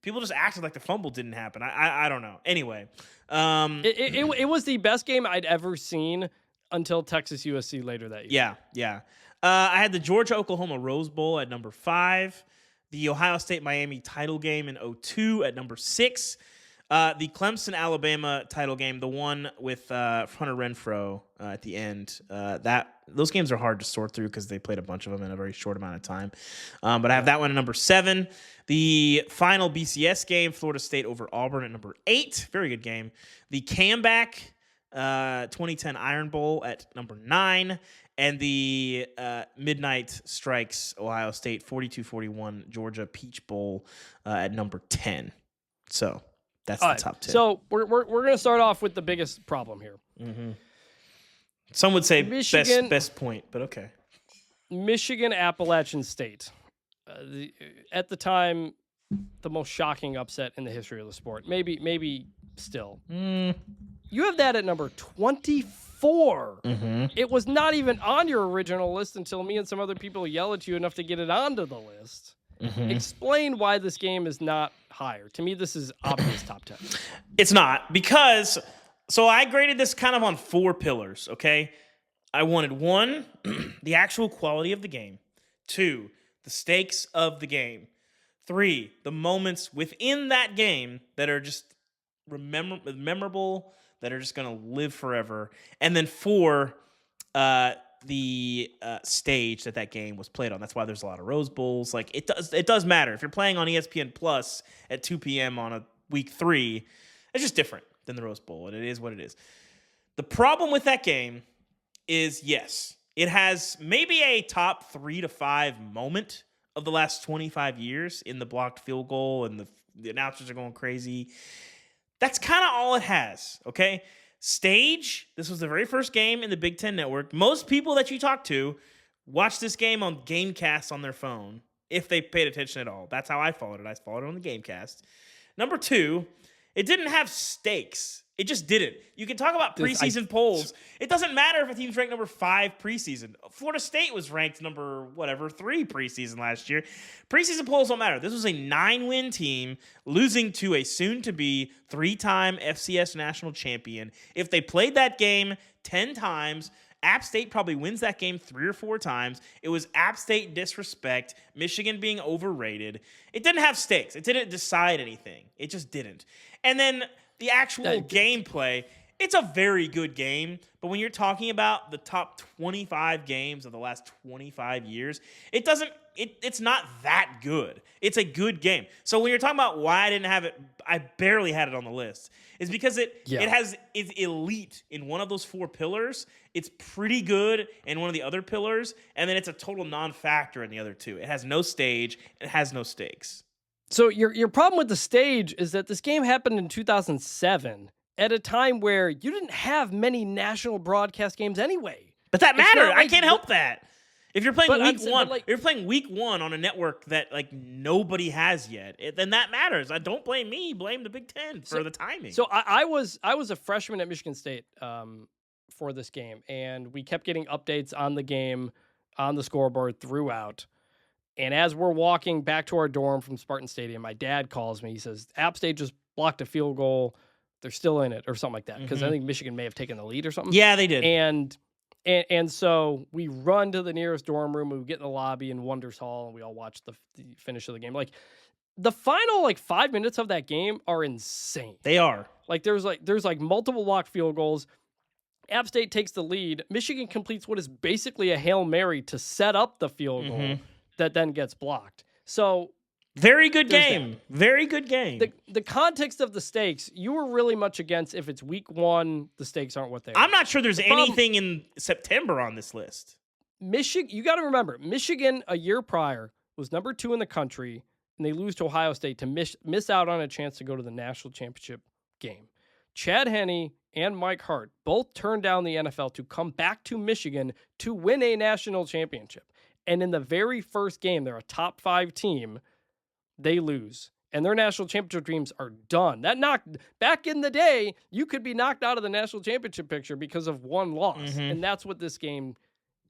people just acted like the fumble didn't happen. I don't know. Anyway, it was the best game I'd ever seen until Texas USC later that year. Yeah. I had the Georgia-Oklahoma Rose Bowl at number 5. The Ohio State-Miami title game in 2002 at number 6. The Clemson-Alabama title game, the one with Hunter Renfrow at the end, those games are hard to sort through because they played a bunch of them in a very short amount of time. But I have that one at number 7. The final BCS game, Florida State over Auburn at number 8. Very good game. The comeback 2010 Iron Bowl at number 9. And the Midnight Strikes Ohio State 42-41 Georgia Peach Bowl at number 10. So that's the top 10. So we're going to start off with the biggest problem here. Mm-hmm. Some would say Michigan, best point, but okay. Michigan Appalachian State. At the time, the most shocking upset in the history of the sport. Maybe still. You have that at number 24. Mm-hmm. It was not even on your original list until me and some other people yelled at you enough to get it onto the list. Mm-hmm. Explain why this game is not higher. To me, this is obvious top 10. It's not because so I graded this kind of on 4 pillars, okay? I wanted 1, the actual quality of the game. 2, the stakes of the game. 3, the moments within that game that are just memorable, that are just going to live forever. And then 4, the stage that game was played on. That's why there's a lot of Rose Bowls. Like it does matter. If you're playing on ESPN Plus at 2 p.m. on a week 3, it's just different than the Rose Bowl, and it is what it is. The problem with that game is, yes, it has maybe a top 3 to 5 moment of the last 25 years in the blocked field goal, and the announcers are going crazy. That's kind of all it has, okay? Stage, this was the very first game in the Big Ten Network. Most people that you talk to watch this game on Gamecast on their phone, if they paid attention at all. That's how I followed it. I followed it on the Gamecast. Number 2, it didn't have stakes. It just didn't. You can talk about preseason polls. It doesn't matter if a team's ranked number 5 preseason. Florida State was ranked number 3 preseason last year. Preseason polls don't matter. This was a 9-win team losing to a soon-to-be 3-time FCS national champion. If they played that game 10 times, App State probably wins that game 3 or 4 times. It was App State disrespect, Michigan being overrated. It didn't have stakes. It didn't decide anything. It just didn't. And then the actual gameplay, it's a very good game, but when you're talking about the top 25 games of the last 25 years, it's not that good. It's a good game. So when you're talking about why I didn't have it, I barely had it on the list, is because it's elite in one of those 4 pillars. It's pretty good in one of the other pillars, and then it's a total non-factor in the other 2. It has no stage, it has no stakes. So your problem with the stage is that this game happened in 2007 at a time where you didn't have many national broadcast games anyway. But that mattered. I can't help that. If you're playing you're playing week 1 on a network that nobody has yet, then that matters. Don't blame me. Blame the Big Ten for the timing. So I was a freshman at Michigan State for this game, and we kept getting updates on the game on the scoreboard throughout. And as we're walking back to our dorm from Spartan Stadium, my dad calls me. He says, App State just blocked a field goal. They're still in it, or something like that. Because I think Michigan may have taken the lead or something. Yeah, they did. And so we run to the nearest dorm room. We get in the lobby in Wonders Hall, and we all watch the finish of the game. Like, the final 5 minutes of that game are insane. They are. There's multiple blocked field goals. App State takes the lead. Michigan completes what is basically a Hail Mary to set up the field goal that then gets blocked. So very good game. Very good game. The context of the stakes, you were really much against if it's week 1, the stakes aren't what they are. I'm not sure there's anything in September on this list. Michigan, you got to remember, Michigan a year prior was number 2 in the country, and they lose to Ohio State to miss out on a chance to go to the national championship game. Chad Henne and Mike Hart both turned down the NFL to come back to Michigan to win a national championship. And in the very first game, they're a top 5 team. They lose. And their national championship dreams are done. Back in the day, you could be knocked out of the national championship picture because of one loss. And that's what this game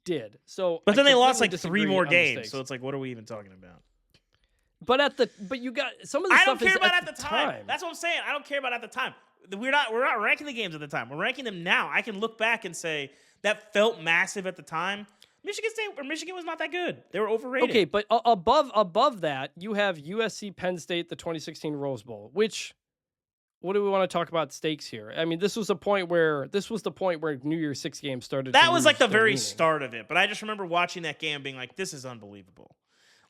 did. But then they lost 3 more games. So it's what are we even talking about? But you got some of the stuff. I don't care about at the time. That's what I'm saying. I don't care about at the time. We're not ranking the games at the time. We're ranking them now. I can look back and say that felt massive at the time. Michigan was not that good. They were overrated. Okay, but above that, you have USC Penn State, the 2016 Rose Bowl, which what do we want to talk about stakes here? I mean, this was the point where New Year's Six games started. That to was lose like the their very meaning. start of it. But I just remember watching that game and being like, this is unbelievable.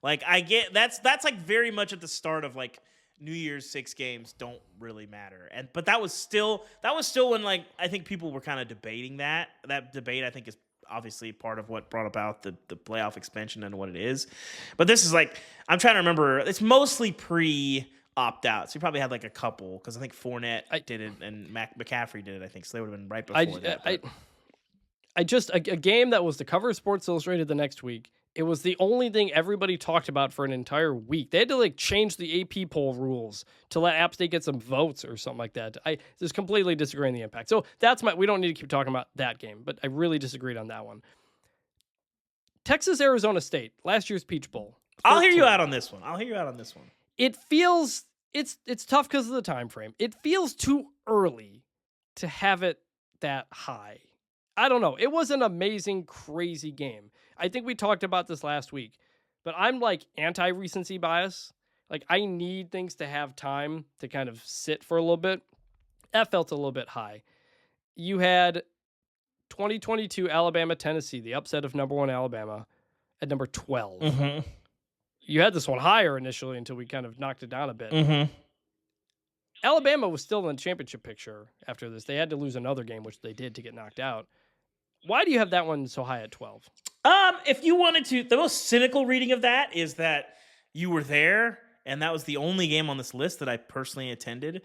Like I get that's like very much at the start of like New Year's Six games don't really matter. But that was still when like I think people were kind of debating that. That debate I think is obviously part of what brought about the playoff expansion and what it is. But this is like I'm trying to remember. It's mostly opt-out. So you probably had like a couple because I think Fournette did it and McCaffrey did it, I think. So they would have been right before that. I just a game that was the cover of Sports Illustrated the next week. It was the only thing everybody talked about for an entire week. They had to like change the AP poll rules to let App State get some votes or something like that. I just completely disagree on the impact. So we don't need to keep talking about that game, but I really disagreed on that one. Texas, Arizona State, last year's Peach Bowl. 13. I'll hear you out on this one. It feels it's tough because of the time frame. It feels too early to have it that high. I don't know. It was an amazing, crazy game. I think we talked about this last week, but I'm like anti-recency bias. Like I need things to have time to kind of sit for a little bit. That felt a little bit high. You had 2022 Alabama, Tennessee, the upset of number 1 Alabama at number 12. Mm-hmm. You had this one higher initially until we kind of knocked it down a bit. Mm-hmm. Alabama was still in the championship picture after this. They had to lose another game, which they did to get knocked out. Why do you have that one so high at 12? If you wanted to, the most cynical reading of that is that you were there, and that was the only game on this list that I personally attended.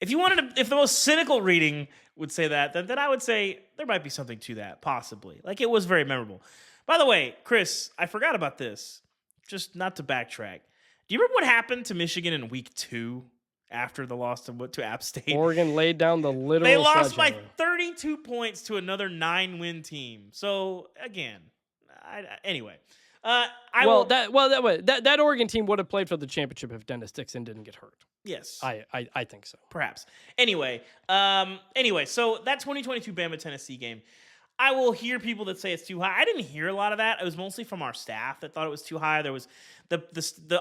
If the most cynical reading would say that, then I would say there might be something to that, possibly. Like it was very memorable. By the way, Chris, I forgot about this. Just not to backtrack. Do you remember what happened to Michigan in week 2 after the loss to App State? Oregon laid down the literal They lost by sledgehammer. 32 points to another 9-win team. So again, anyway, that Oregon team would have played for the championship if Dennis Dixon didn't get hurt. Yes, I think so. perhaps. Anyway, so that 2022 Bama Tennessee game. I will hear people that say it's too high. I didn't hear a lot of that. It was mostly from our staff that thought it was too high. There was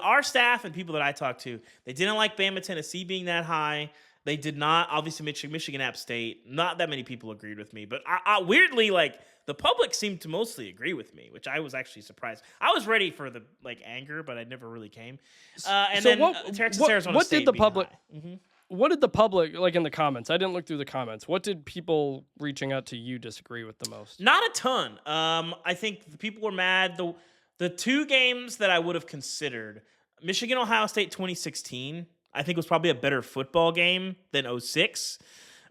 our staff and people that I talked to. They didn't like Bama Tennessee being that high. They did not. Obviously, Michigan App State. Not that many people agreed with me, but I weirdly like the public seemed to mostly agree with me, which I was actually surprised. I was ready for the anger, but I never really came. Texas Arizona what State did the being public? high. Mm-hmm. What did the public like in the comments? I didn't look through the comments. What did people reaching out to you disagree with the most? Not a ton. I think the people were mad. The 2 games that I would have considered, Michigan Ohio State 2016, I think was probably a better football game than 06,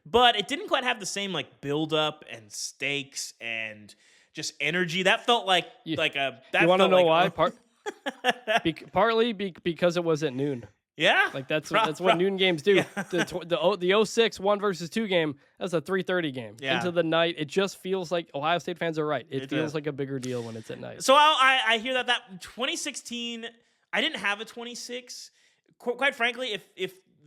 but it didn't quite have the same like build up and stakes and just energy. That felt like You want to know why? Partly because it was at noon. Yeah, Like that's what noon games do. Yeah. The 06 1 versus 2 game, that's a 3:30 game. Yeah. Into the night, it just feels like Ohio State fans are right. It feels like a bigger deal when it's at night. So I hear that 2016, I didn't have a 26. Quite frankly,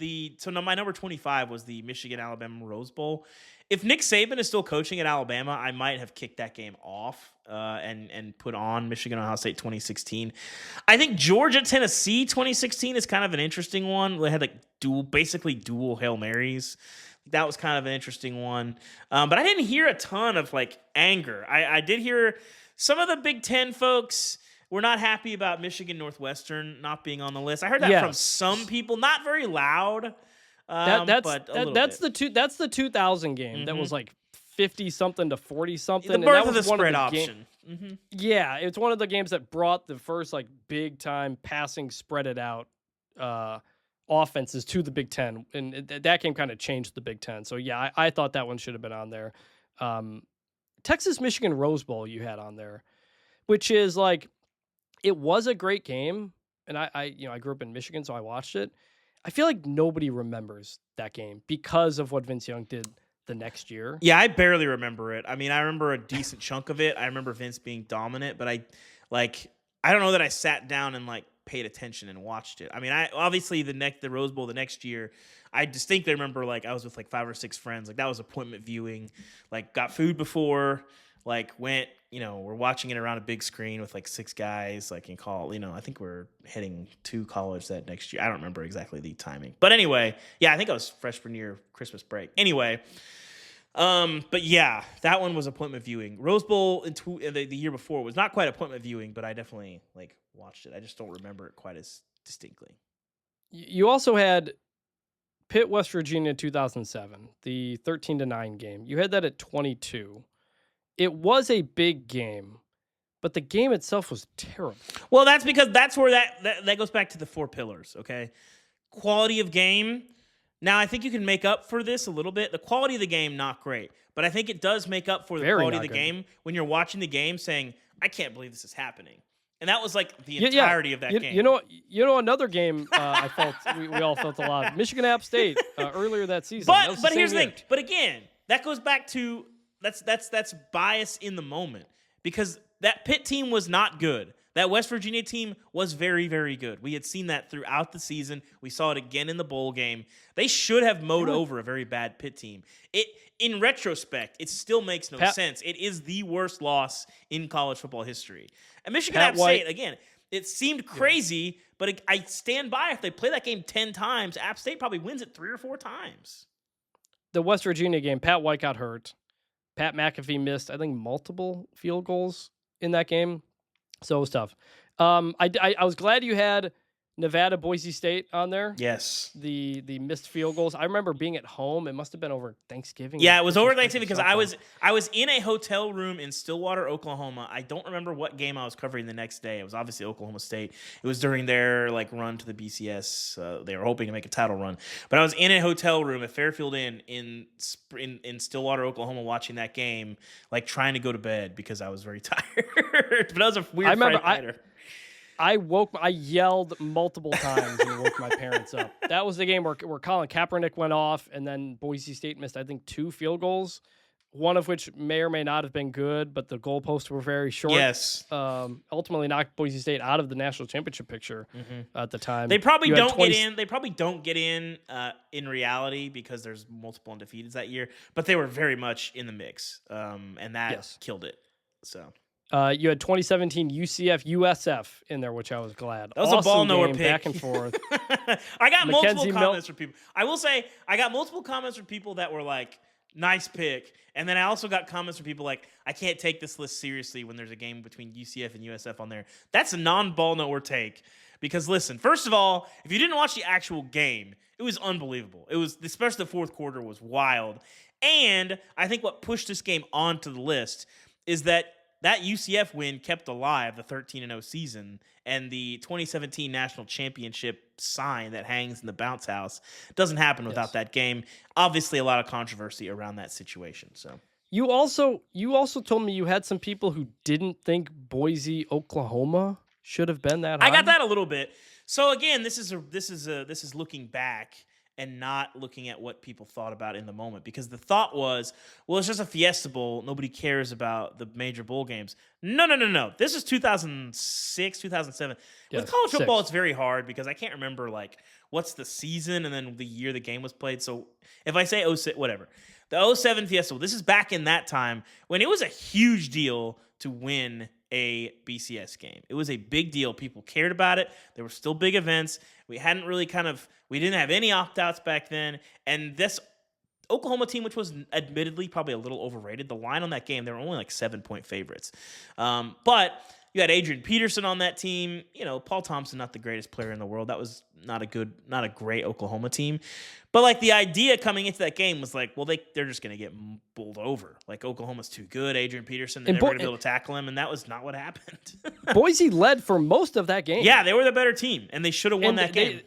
my number 25 was the Michigan Alabama Rose Bowl. If Nick Saban is still coaching at Alabama, I might have kicked that game off and put on Michigan Ohio State 2016. I think Georgia Tennessee 2016 is kind of an interesting one. They had like basically dual Hail Marys. That was kind of an interesting one. But I didn't hear a ton of like anger. I did hear some of the Big Ten folks were not happy about Michigan Northwestern not being on the list. I heard that from some people, not very loud. That's the 2000 game. Mm-hmm. That was like 50 something to 40 something. The and birth that of the was one spread the option. Mm-hmm. Yeah, it's one of the games that brought the first like big time passing spread it out offenses to the Big Ten, and that game kind of changed the Big Ten. So yeah, I thought that one should have been on there. Texas Michigan Rose Bowl you had on there, which is like it was a great game, and I grew up in Michigan, so I watched it. I feel like nobody remembers that game because of what Vince Young did the next year. Yeah, I barely remember it. I mean, I remember a decent chunk of it. I remember Vince being dominant, but I don't know that I sat down and like paid attention and watched it. I mean, I obviously the Rose Bowl the next year, I distinctly remember like I was with like 5 or 6 friends. Like that was appointment viewing. Like got food before. like went, we're watching it around a big screen with like 6 guys, like in call, I think we're heading to college that next year. I don't remember exactly the timing, but anyway, yeah, I think I was freshman year, Christmas break. Anyway, but yeah, that one was appointment viewing. Rose Bowl the year before was not quite appointment viewing, but I definitely like watched it. I just don't remember it quite as distinctly. You also had Pitt, West Virginia, 2007, the 13-9 game. You had that at 22. It was a big game, but the game itself was terrible. Well, that's because that's where that goes back to the 4 pillars, okay? Quality of game. Now, I think you can make up for this a little bit. The quality of the game, not great. But I think it does make up for the quality of the game when you're watching the game saying, I can't believe this is happening. And that was like the entirety of that game. You know, another game I felt we all felt a lot. Michigan App State earlier that season. But here's the thing. But again, that goes back to that's bias in the moment because that Pitt team was not good. That West Virginia team was very, very good. We had seen that throughout the season. We saw it again in the bowl game. They should have mowed over a very bad Pitt team. In retrospect, it still makes no sense. It is the worst loss in college football history. And Michigan App State, again, it seemed crazy, but I stand by if they play that game 10 times, App State probably wins it 3 or 4 times. The West Virginia game, Pat White got hurt. Pat McAfee missed, I think, multiple field goals in that game. So it was tough. I was glad you had Nevada, Boise State on there. Yes. The missed field goals. I remember being at home. It must have been over Thanksgiving. Yeah, it was over Thanksgiving because I was in a hotel room in Stillwater, Oklahoma. I don't remember what game I was covering the next day. It was obviously Oklahoma State. It was during their run to the BCS. They were hoping to make a title run. But I was in a hotel room at Fairfield Inn in Stillwater, Oklahoma, watching that game, trying to go to bed because I was very tired. But that was a weird Friday nighter. I yelled multiple times and woke my parents up. That was the game where Colin Kaepernick went off, and then Boise State missed, I think, 2 field goals, one of which may or may not have been good, but the goalposts were very short. Yes. Ultimately knocked Boise State out of the national championship picture at the time. They probably don't get in. They probably don't get in reality because there's multiple undefeateds that year, but they were very much in the mix, and that killed it. So. You had 2017 UCF USF in there, which I was glad. That was a ball nowhere pick. Back and forth. I got multiple comments from people. I will say I got multiple comments from people that were like, nice pick. And then I also got comments from people like, I can't take this list seriously when there's a game between UCF and USF on there. That's a non-ball nowhere take. Because listen, first of all, if you didn't watch the actual game, it was unbelievable. It was, especially the fourth quarter was wild. And I think what pushed this game onto the list is that UCF win kept alive the 13-0 season, and the 2017 national championship sign that hangs in the bounce house doesn't happen without that game. Obviously, a lot of controversy around that situation. So you also told me you had some people who didn't think Boise, Oklahoma should have been that high. I got that a little bit. So again, this is looking back and not looking at what people thought about in the moment. Because the thought was, well, it's just a Fiesta Bowl. Nobody cares about the major bowl games. No. This is 2006, 2007. With college football, it's very hard because I can't remember, what's the season and then the year the game was played. So if I say 06, whatever. The 07 Fiesta Bowl, this is back in that time when it was a huge deal to win a BCS game. It was a big deal. People cared about it. There were still big events. We hadn't really we didn't have any opt-outs back then. And this Oklahoma team, which was admittedly probably a little overrated, the line on that game, they were only 7-point favorites. But you had Adrian Peterson on that team. Paul Thompson, not the greatest player in the world. That was not a great Oklahoma team. But the idea coming into that game was they're just going to get bowled over. Oklahoma's too good. Adrian Peterson, they're never going to be able to tackle him, and that was not what happened. Boise led for most of that game. Yeah, they were the better team, and they should have won that game.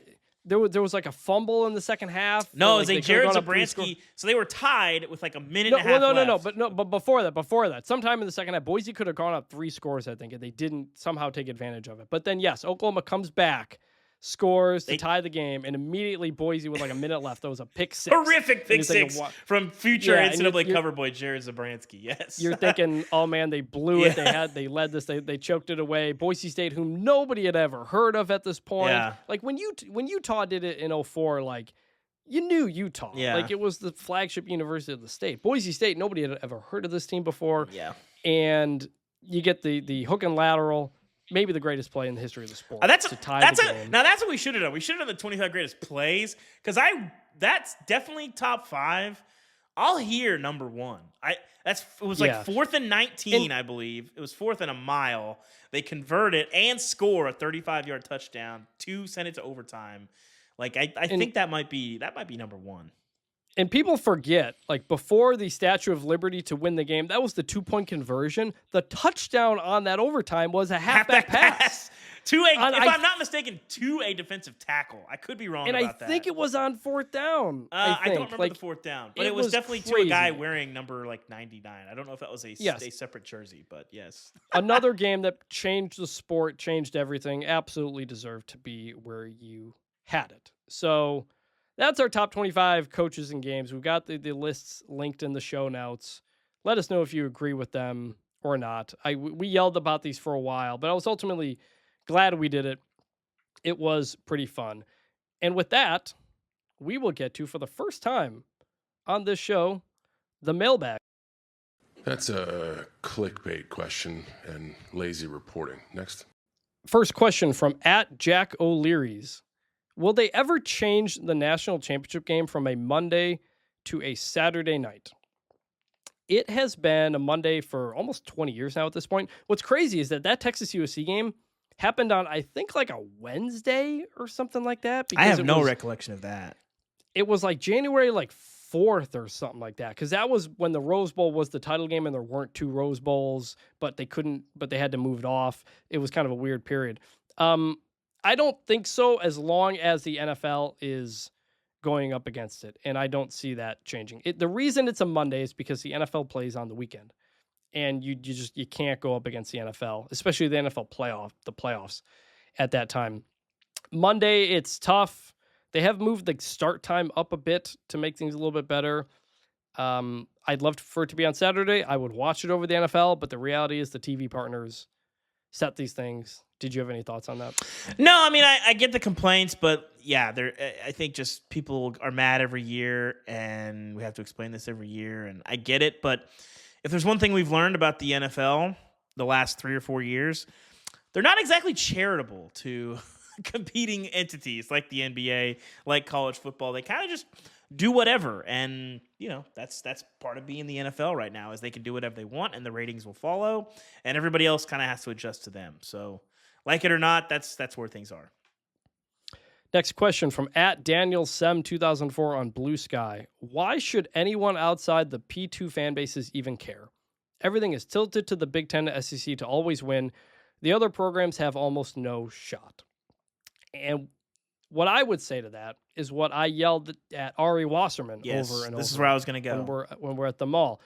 There was a fumble in the second half. No, it was Jared Zabransky. So they were tied with a minute and a half left. But before that, sometime in the second half, Boise could have gone up 3 scores, I think, and they didn't somehow take advantage of it. But then, yes, Oklahoma comes back, scores to tie the game, and immediately Boise with a minute left. That was a pick 6. Horrific pick 6 from future NCAA cover boy Jared Zabransky. Yes. You're thinking, oh man, they blew it. They led this. They choked it away. Boise State, whom nobody had ever heard of at this point. Yeah. When Utah did it in 2004, you knew Utah. Yeah. It was the flagship university of the state. Boise State, nobody had ever heard of this team before. Yeah. and you get the hook and lateral, maybe the greatest play in the history of the sport. That's to tie the game. now that's what we should have done. We should have done the 25 greatest plays because that's definitely top 5. I'll hear number 1. It was like 4th and 19, I believe. It was 4th and a mile. They convert it and score a 35-yard touchdown. 2 send it to overtime. Like I think that might be number 1. And people forget, like before the Statue of Liberty to win the game, that was the 2-point conversion. The touchdown on that overtime was a halfback pass. If I'm not mistaken, to a defensive tackle. I could be wrong about that. I think it was on 4th down. I don't remember the 4th down, but it was definitely crazy. to a guy wearing number 99. I don't know if that was a separate jersey, but yes. Another game that changed the sport, changed everything, absolutely deserved to be where you had it. So that's our top 25 coaches and games. We've got the lists linked in the show notes. Let us know if you agree with them or not. We yelled about these for a while, but I was ultimately glad we did it. It was pretty fun. And with that, we will get to, for the first time on this show, the mailbag. That's a clickbait question and lazy reporting. Next. First question from @Jack O'Leary's. Will they ever change the national championship game from a Monday to a Saturday night? It has been a Monday for almost 20 years now at this point. What's crazy is that Texas USC game happened on, I think, like a Wednesday or something like that. I have no recollection of that. It was like January 4th or something like that, because that was when the Rose Bowl was the title game and there weren't 2 Rose Bowls, but they had to move it off. It was kind of a weird period. I don't think so, as long as the NFL is going up against it, and I don't see that changing. The reason it's a Monday is because the NFL plays on the weekend, and you can't go up against the NFL, especially the NFL playoffs at that time. Monday, it's tough. They have moved the start time up a bit to make things a little bit better. I'd love for it to be on Saturday. I would watch it over the NFL, but the reality is the TV partners set these things. Did you have any thoughts on that? No, I mean, I get the complaints, but yeah, I think just people are mad every year, and we have to explain this every year, and I get it. But if there's one thing we've learned about the NFL the last 3 or 4 years, they're not exactly charitable to competing entities like the NBA, like college football. They kind of just do whatever, and that's part of being the NFL right now, is they can do whatever they want, and the ratings will follow, and everybody else kind of has to adjust to them. So, like it or not, that's where things are. Next question from @DanielSem2004 on Blue Sky. Why should anyone outside the P2 fan bases even care? Everything is tilted to the Big Ten and SEC to always win. The other programs have almost no shot. And what I would say to that is what I yelled at Ari Wasserman over and over. This is where I was going to go. When we're at the mall.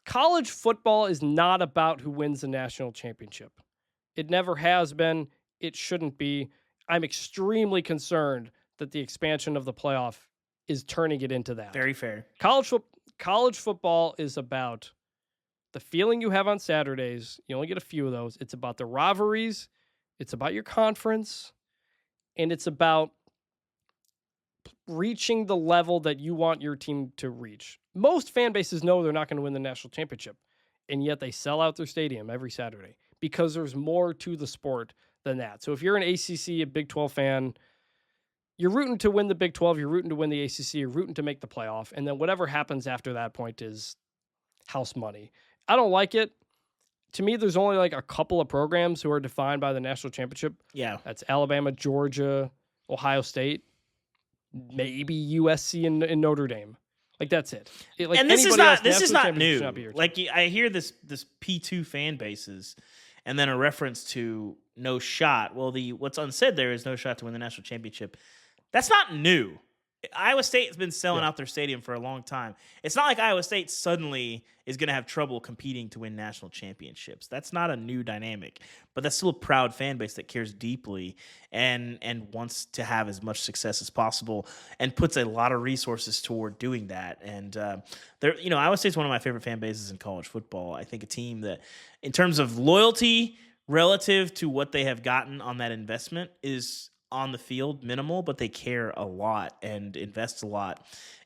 College football is not about who wins the national championship. It never has been. It shouldn't be. I'm extremely concerned that the expansion of the playoff is turning it into that. Very fair. College football is about the feeling you have on Saturdays. You only get a few of those. It's about the rivalries. It's about your conference. And it's about reaching the level that you want your team to reach. Most fan bases know they're not going to win the national championship, and yet they sell out their stadium every Saturday because there's more to the sport than that. So if you're an ACC, a Big 12 fan, you're rooting to win the Big 12, you're rooting to win the ACC, you're rooting to make the playoff, and then whatever happens after that point is house money. I don't like it. To me, there's only like a couple of programs who are defined by the national championship. Yeah. That's Alabama, Georgia, Ohio State, maybe USC and Notre Dame. Like, that's it. And this is not new. Like, I hear this P2 fan bases and then a reference to no shot. Well, what's unsaid there is no shot to win the national championship. That's not new. Iowa State has been selling out their stadium for a long time. It's not like Iowa State suddenly is going to have trouble competing to win national championships. That's not a new dynamic, but that's still a proud fan base that cares deeply and wants to have as much success as possible and puts a lot of resources toward doing that. And Iowa State's one of my favorite fan bases in college football. I think a team that, in terms of loyalty relative to what they have gotten on that investment, is on the field minimal, but they care a lot and invest a lot.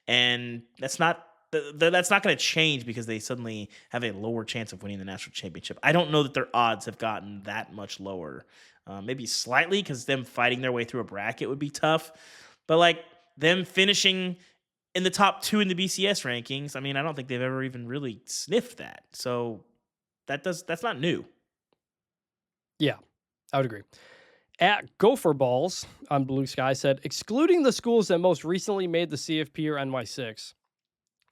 And that's not that's not going to change because they suddenly have a lower chance of winning the national championship. I don't know that their odds have gotten that much lower. Maybe slightly because them fighting their way through a bracket would be tough. But like them finishing in the top 2 in the BCS rankings, I mean, I don't think they've ever even really sniffed that. So that's not new. Yeah, I would agree. At Gopher Balls on Blue Sky said, excluding the schools that most recently made the CFP or NY6,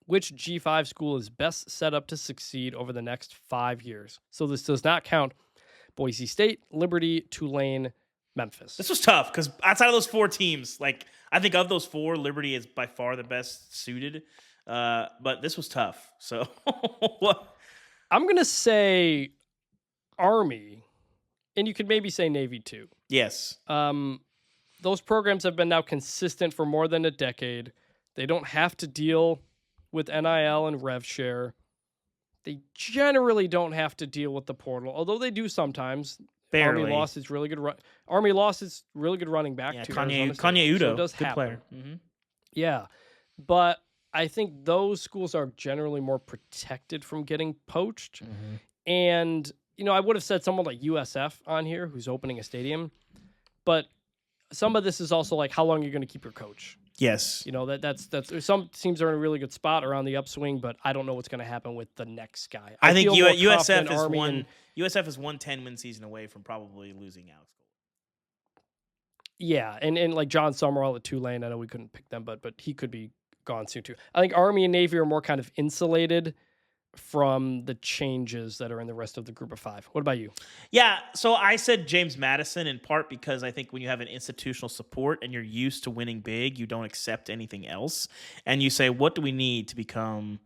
which G5 school is best set up to succeed over the next 5 years? So this does not count Boise State, Liberty, Tulane, Memphis. This was tough because outside of those 4 teams, like I think of those 4, Liberty is by far the best suited. But this was tough. So I'm going to say Army, and you could maybe say Navy too. Yes. Those programs have been now consistent for more than a decade. They don't have to deal with NIL and rev share. They generally don't have to deal with the portal, although they do sometimes. Barely. Army lost its really good Army lost its really good running back to Arizona State, Kanye Udo, so it does good happen. player. Mm-hmm. Yeah, but I think those schools are generally more protected from getting poached. Mm-hmm. And I would have said someone like USF on here who's opening a stadium, but some of this is also like how long you're going to keep your coach. Yes. That's some teams are in a really good spot or on the upswing, but I don't know what's going to happen with the next guy. I think feel more USF confident is Army USF is 10-win season away from probably losing out. Yeah, and like John Summerall at Tulane, I know we couldn't pick them, but he could be gone soon too. I think Army and Navy are more kind of insulated from the changes that are in the rest of the group of 5. What about you? Yeah, so I said James Madison in part because I think when you have an institutional support and you're used to winning big, you don't accept anything else. And you say, what do we need to become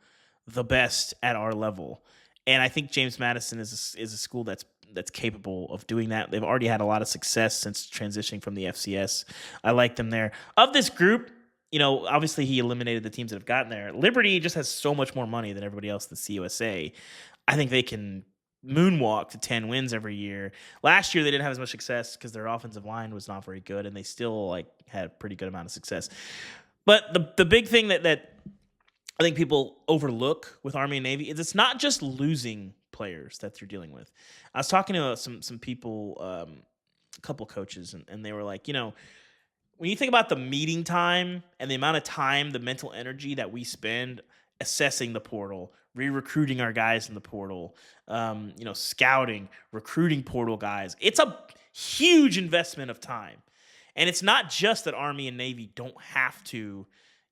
the best at our level? And I think James Madison is a school that's capable of doing that. They've already had a lot of success since transitioning from the FCS. I like them there. Of this group, obviously he eliminated the teams that have gotten there. Liberty just has so much more money than everybody else in the CUSA. I think they can moonwalk to 10 wins every year. Last year they didn't have as much success because their offensive line was not very good, and they still had a pretty good amount of success. But the big thing that I think people overlook with Army and Navy is it's not just losing players that they're dealing with. I was talking to some people, a couple coaches, and they were like, when you think about the meeting time and the amount of time, the mental energy that we spend assessing the portal, re-recruiting our guys in the portal, scouting, recruiting portal guys, it's a huge investment of time. And it's not just that Army and Navy don't have to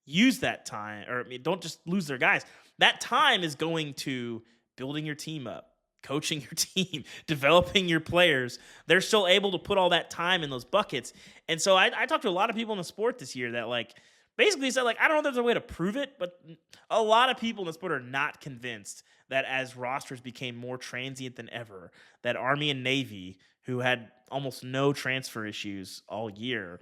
use that time or don't just lose their guys. That time is going to building your team up, coaching your team, developing your players. They're still able to put all that time in those buckets. And so I talked to a lot of people in the sport this year that basically said I don't know if there's a way to prove it, but a lot of people in the sport are not convinced that as rosters became more transient than ever, that Army and Navy, who had almost no transfer issues all year,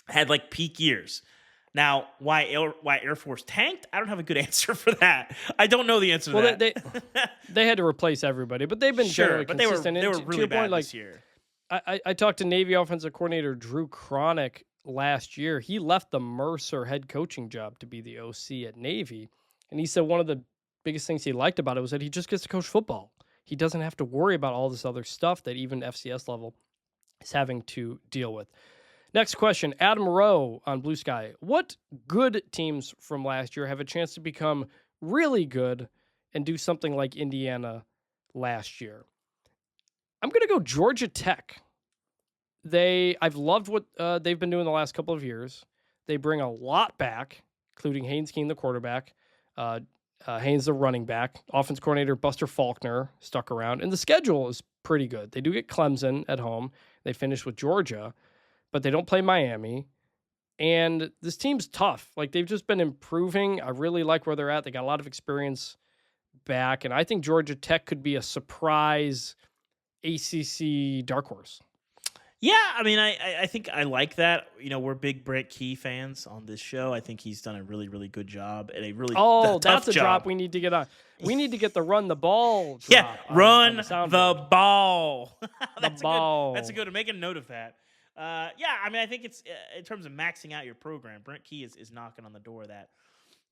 had peak years. Now, why Air Force tanked? I don't have a good answer for that. I don't know the answer to that. They had to replace everybody, but they've been generally consistent. They were really bad this year. I talked to Navy offensive coordinator Drew Cronick last year. He left the Mercer head coaching job to be the OC at Navy, and he said one of the biggest things he liked about it was that he just gets to coach football. He doesn't have to worry about all this other stuff that even FCS level is having to deal with. Next question, Adam Rowe on Blue Sky. What good teams from last year have a chance to become really good and do something like Indiana last year? I'm going to go Georgia Tech. I've loved what they've been doing the last couple of years. They bring a lot back, including Haynes King, the quarterback, Haynes, the running back, offense coordinator Buster Faulkner stuck around, and the schedule is pretty good. They do get Clemson at home. They finish with Georgia, but they don't play Miami. And this team's tough. They've just been improving. I really like where they're at. They got a lot of experience back, and I think Georgia Tech could be a surprise ACC dark horse. Yeah, I mean, I think I like that. We're big Brent Key fans on this show. I think he's done a really, really good job and a really tough that's a job. drop we need to get on. We need to get the run the ball drop. Yeah, run the ball. That's ball. That's a good. Make a note of that. Yeah, I mean, I think it's in terms of maxing out your program, Brent Key is knocking on the door of that.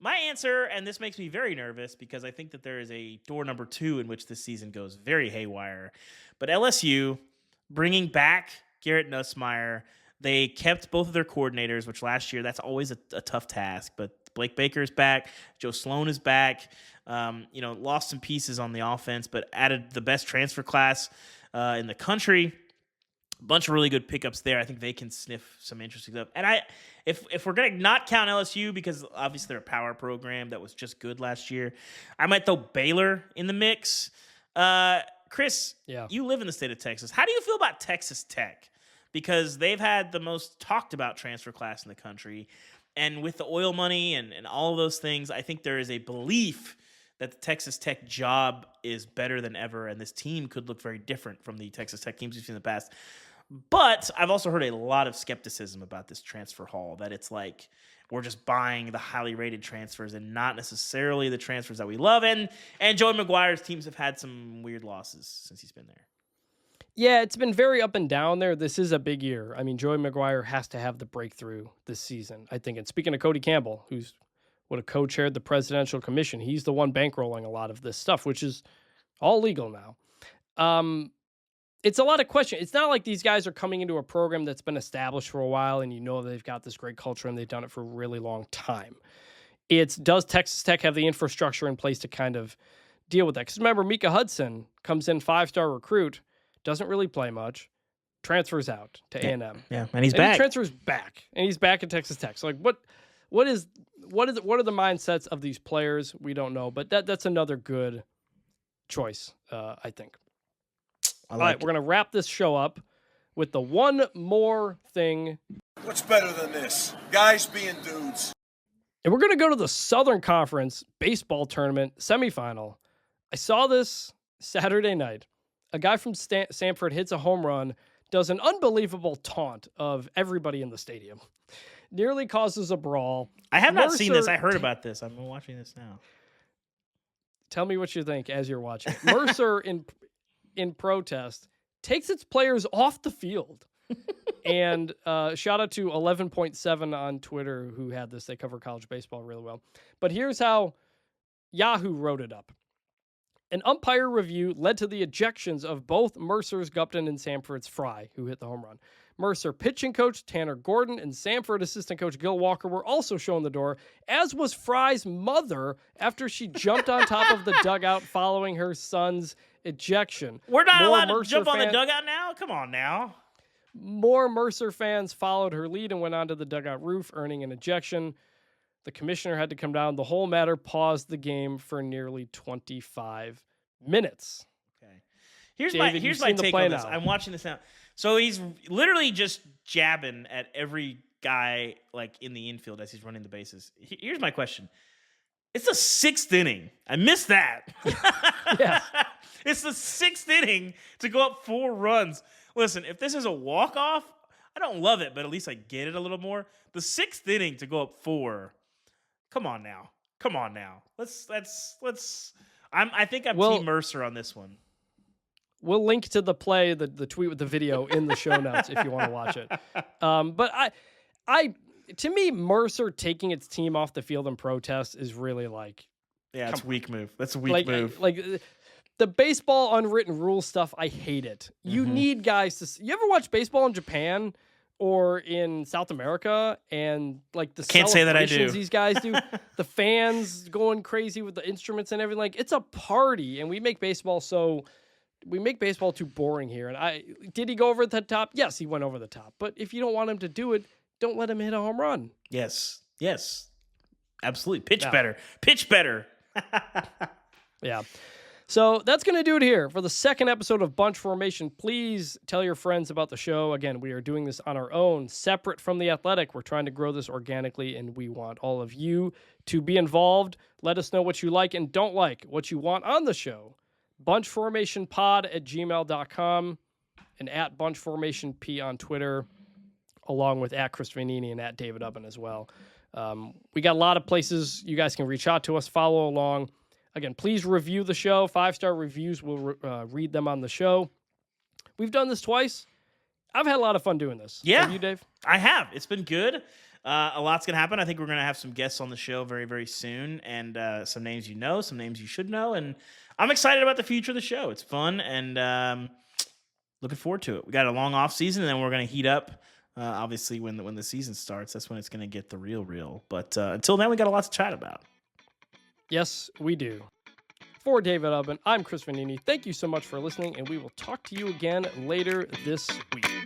My answer, and this makes me very nervous because I think that there is a door number 2 in which this season goes very haywire. But LSU bringing back Garrett Nussmeier, they kept both of their coordinators, which last year, that's always a tough task. But Blake Baker's back. Joe Sloan is back. Lost some pieces on the offense, but added the best transfer class in the country. A bunch of really good pickups there. I think they can sniff some interesting stuff. And if we're going to not count LSU, because obviously they're a power program that was just good last year, I might throw Baylor in the mix. Chris, you live in the state of Texas. How do you feel about Texas Tech? Because they've had the most talked about transfer class in the country. And with the oil money and all of those things, I think there is a belief that the Texas Tech job is better than ever, and this team could look very different from the Texas Tech teams we've seen in the past. But I've also heard a lot of skepticism about this transfer haul, that it's like we're just buying the highly rated transfers and not necessarily the transfers that we love. And Joey McGuire's teams have had some weird losses since he's been there. Yeah, it's been very up and down there. This is a big year. I mean, Joey McGuire has to have the breakthrough this season, I think. And speaking of Cody Campbell, who's would have co-chaired the presidential commission, he's the one bankrolling a lot of this stuff, which is all legal now. It's a lot of questions. It's not like these guys are coming into a program that's been established for a while and they've got this great culture and they've done it for a really long time. It's, does Texas Tech have the infrastructure in place to kind of deal with that? Because remember, Mika Hudson comes in, 5-star recruit, doesn't really play much, transfers out to A&M. Yeah, and he's back. He transfers back, and he's back at Texas Tech. So, like, what are the mindsets of these players? We don't know, but that's another good choice, I think. All right, we're going to wrap this show up with the one more thing. What's better than this? Guys being dudes. And we're going to go to the Southern Conference baseball tournament semifinal. I saw this Saturday night. A guy from Sanford hits a home run, does an unbelievable taunt of everybody in the stadium. Nearly causes a brawl. I have not seen this. I heard about this. I'm watching this now. Tell me what you think as you're watching. Mercer, in protest, takes its players off the field. And shout out to 11.7 on Twitter who had this. They cover college baseball really well. But here's how Yahoo wrote it up. An umpire review led to the ejections of both Mercer's Gupton and Sanford's Fry, who hit the home run. Mercer pitching coach Tanner Gordon and Sanford assistant coach Gil Walker were also shown the door, as was Fry's mother after she jumped on top of the dugout following her son's ejection. We're not allowed to jump on the dugout now? Come on now. More Mercer fans followed her lead and went onto the dugout roof, earning an ejection. The commissioner had to come down. The whole matter paused the game for nearly 25 minutes. Okay. Here's my take on this. I'm watching this now. So he's literally just jabbing at every guy like in the infield as he's running the bases. Here's my question. It's the 6th inning. I missed that. Yeah. It's the 6th inning to go up 4 runs. Listen, if this is a walk-off, I don't love it, but at least I get it a little more. The 6th inning to go up 4. Come on now. I think I'm Team Mercer on this one. We'll link to the play, the tweet with the video in the show notes if you want to watch it. But I to me, Mercer taking its team off the field in protest is really like, it's a weak move. That's a weak move. Like the baseball unwritten rule stuff, I hate it. You need guys to. You ever watch baseball in Japan or in South America and like the can't say that I do. These guys do, the fans going crazy with the instruments and everything. Like it's a party, and we make baseball too boring here. And did he go over the top? Yes, he went over the top. But if you don't want him to do it, don't let him hit a home run. Yes, absolutely. Pitch better. Yeah. So that's going to do it here for the second episode of Bunch Formation. Please tell your friends about the show. Again, we are doing this on our own, separate from The Athletic. We're trying to grow this organically, and we want all of you to be involved. Let us know what you like and don't like, what you want on the show. bunchformationpod@gmail.com and @bunchformationp on Twitter, along with @Chris Vanini and @David Ubben as well. We got a lot of places you guys can reach out to us, follow along. Again, please review the show. 5-star reviews. We'll read them on the show. We've done this twice. I've had a lot of fun doing this. Yeah. Have you, Dave? I have. It's been good. A lot's going to happen. I think we're going to have some guests on the show very, very soon, and some names you know, some names you should know. And I'm excited about the future of the show. It's fun, and looking forward to it. We got a long off season, and then we're going to heat up. Obviously, when the season starts, that's when it's going to get the real. But until then, we got a lot to chat about. Yes, we do. For David Ubben, I'm Chris Vanini. Thank you so much for listening, and we will talk to you again later this week.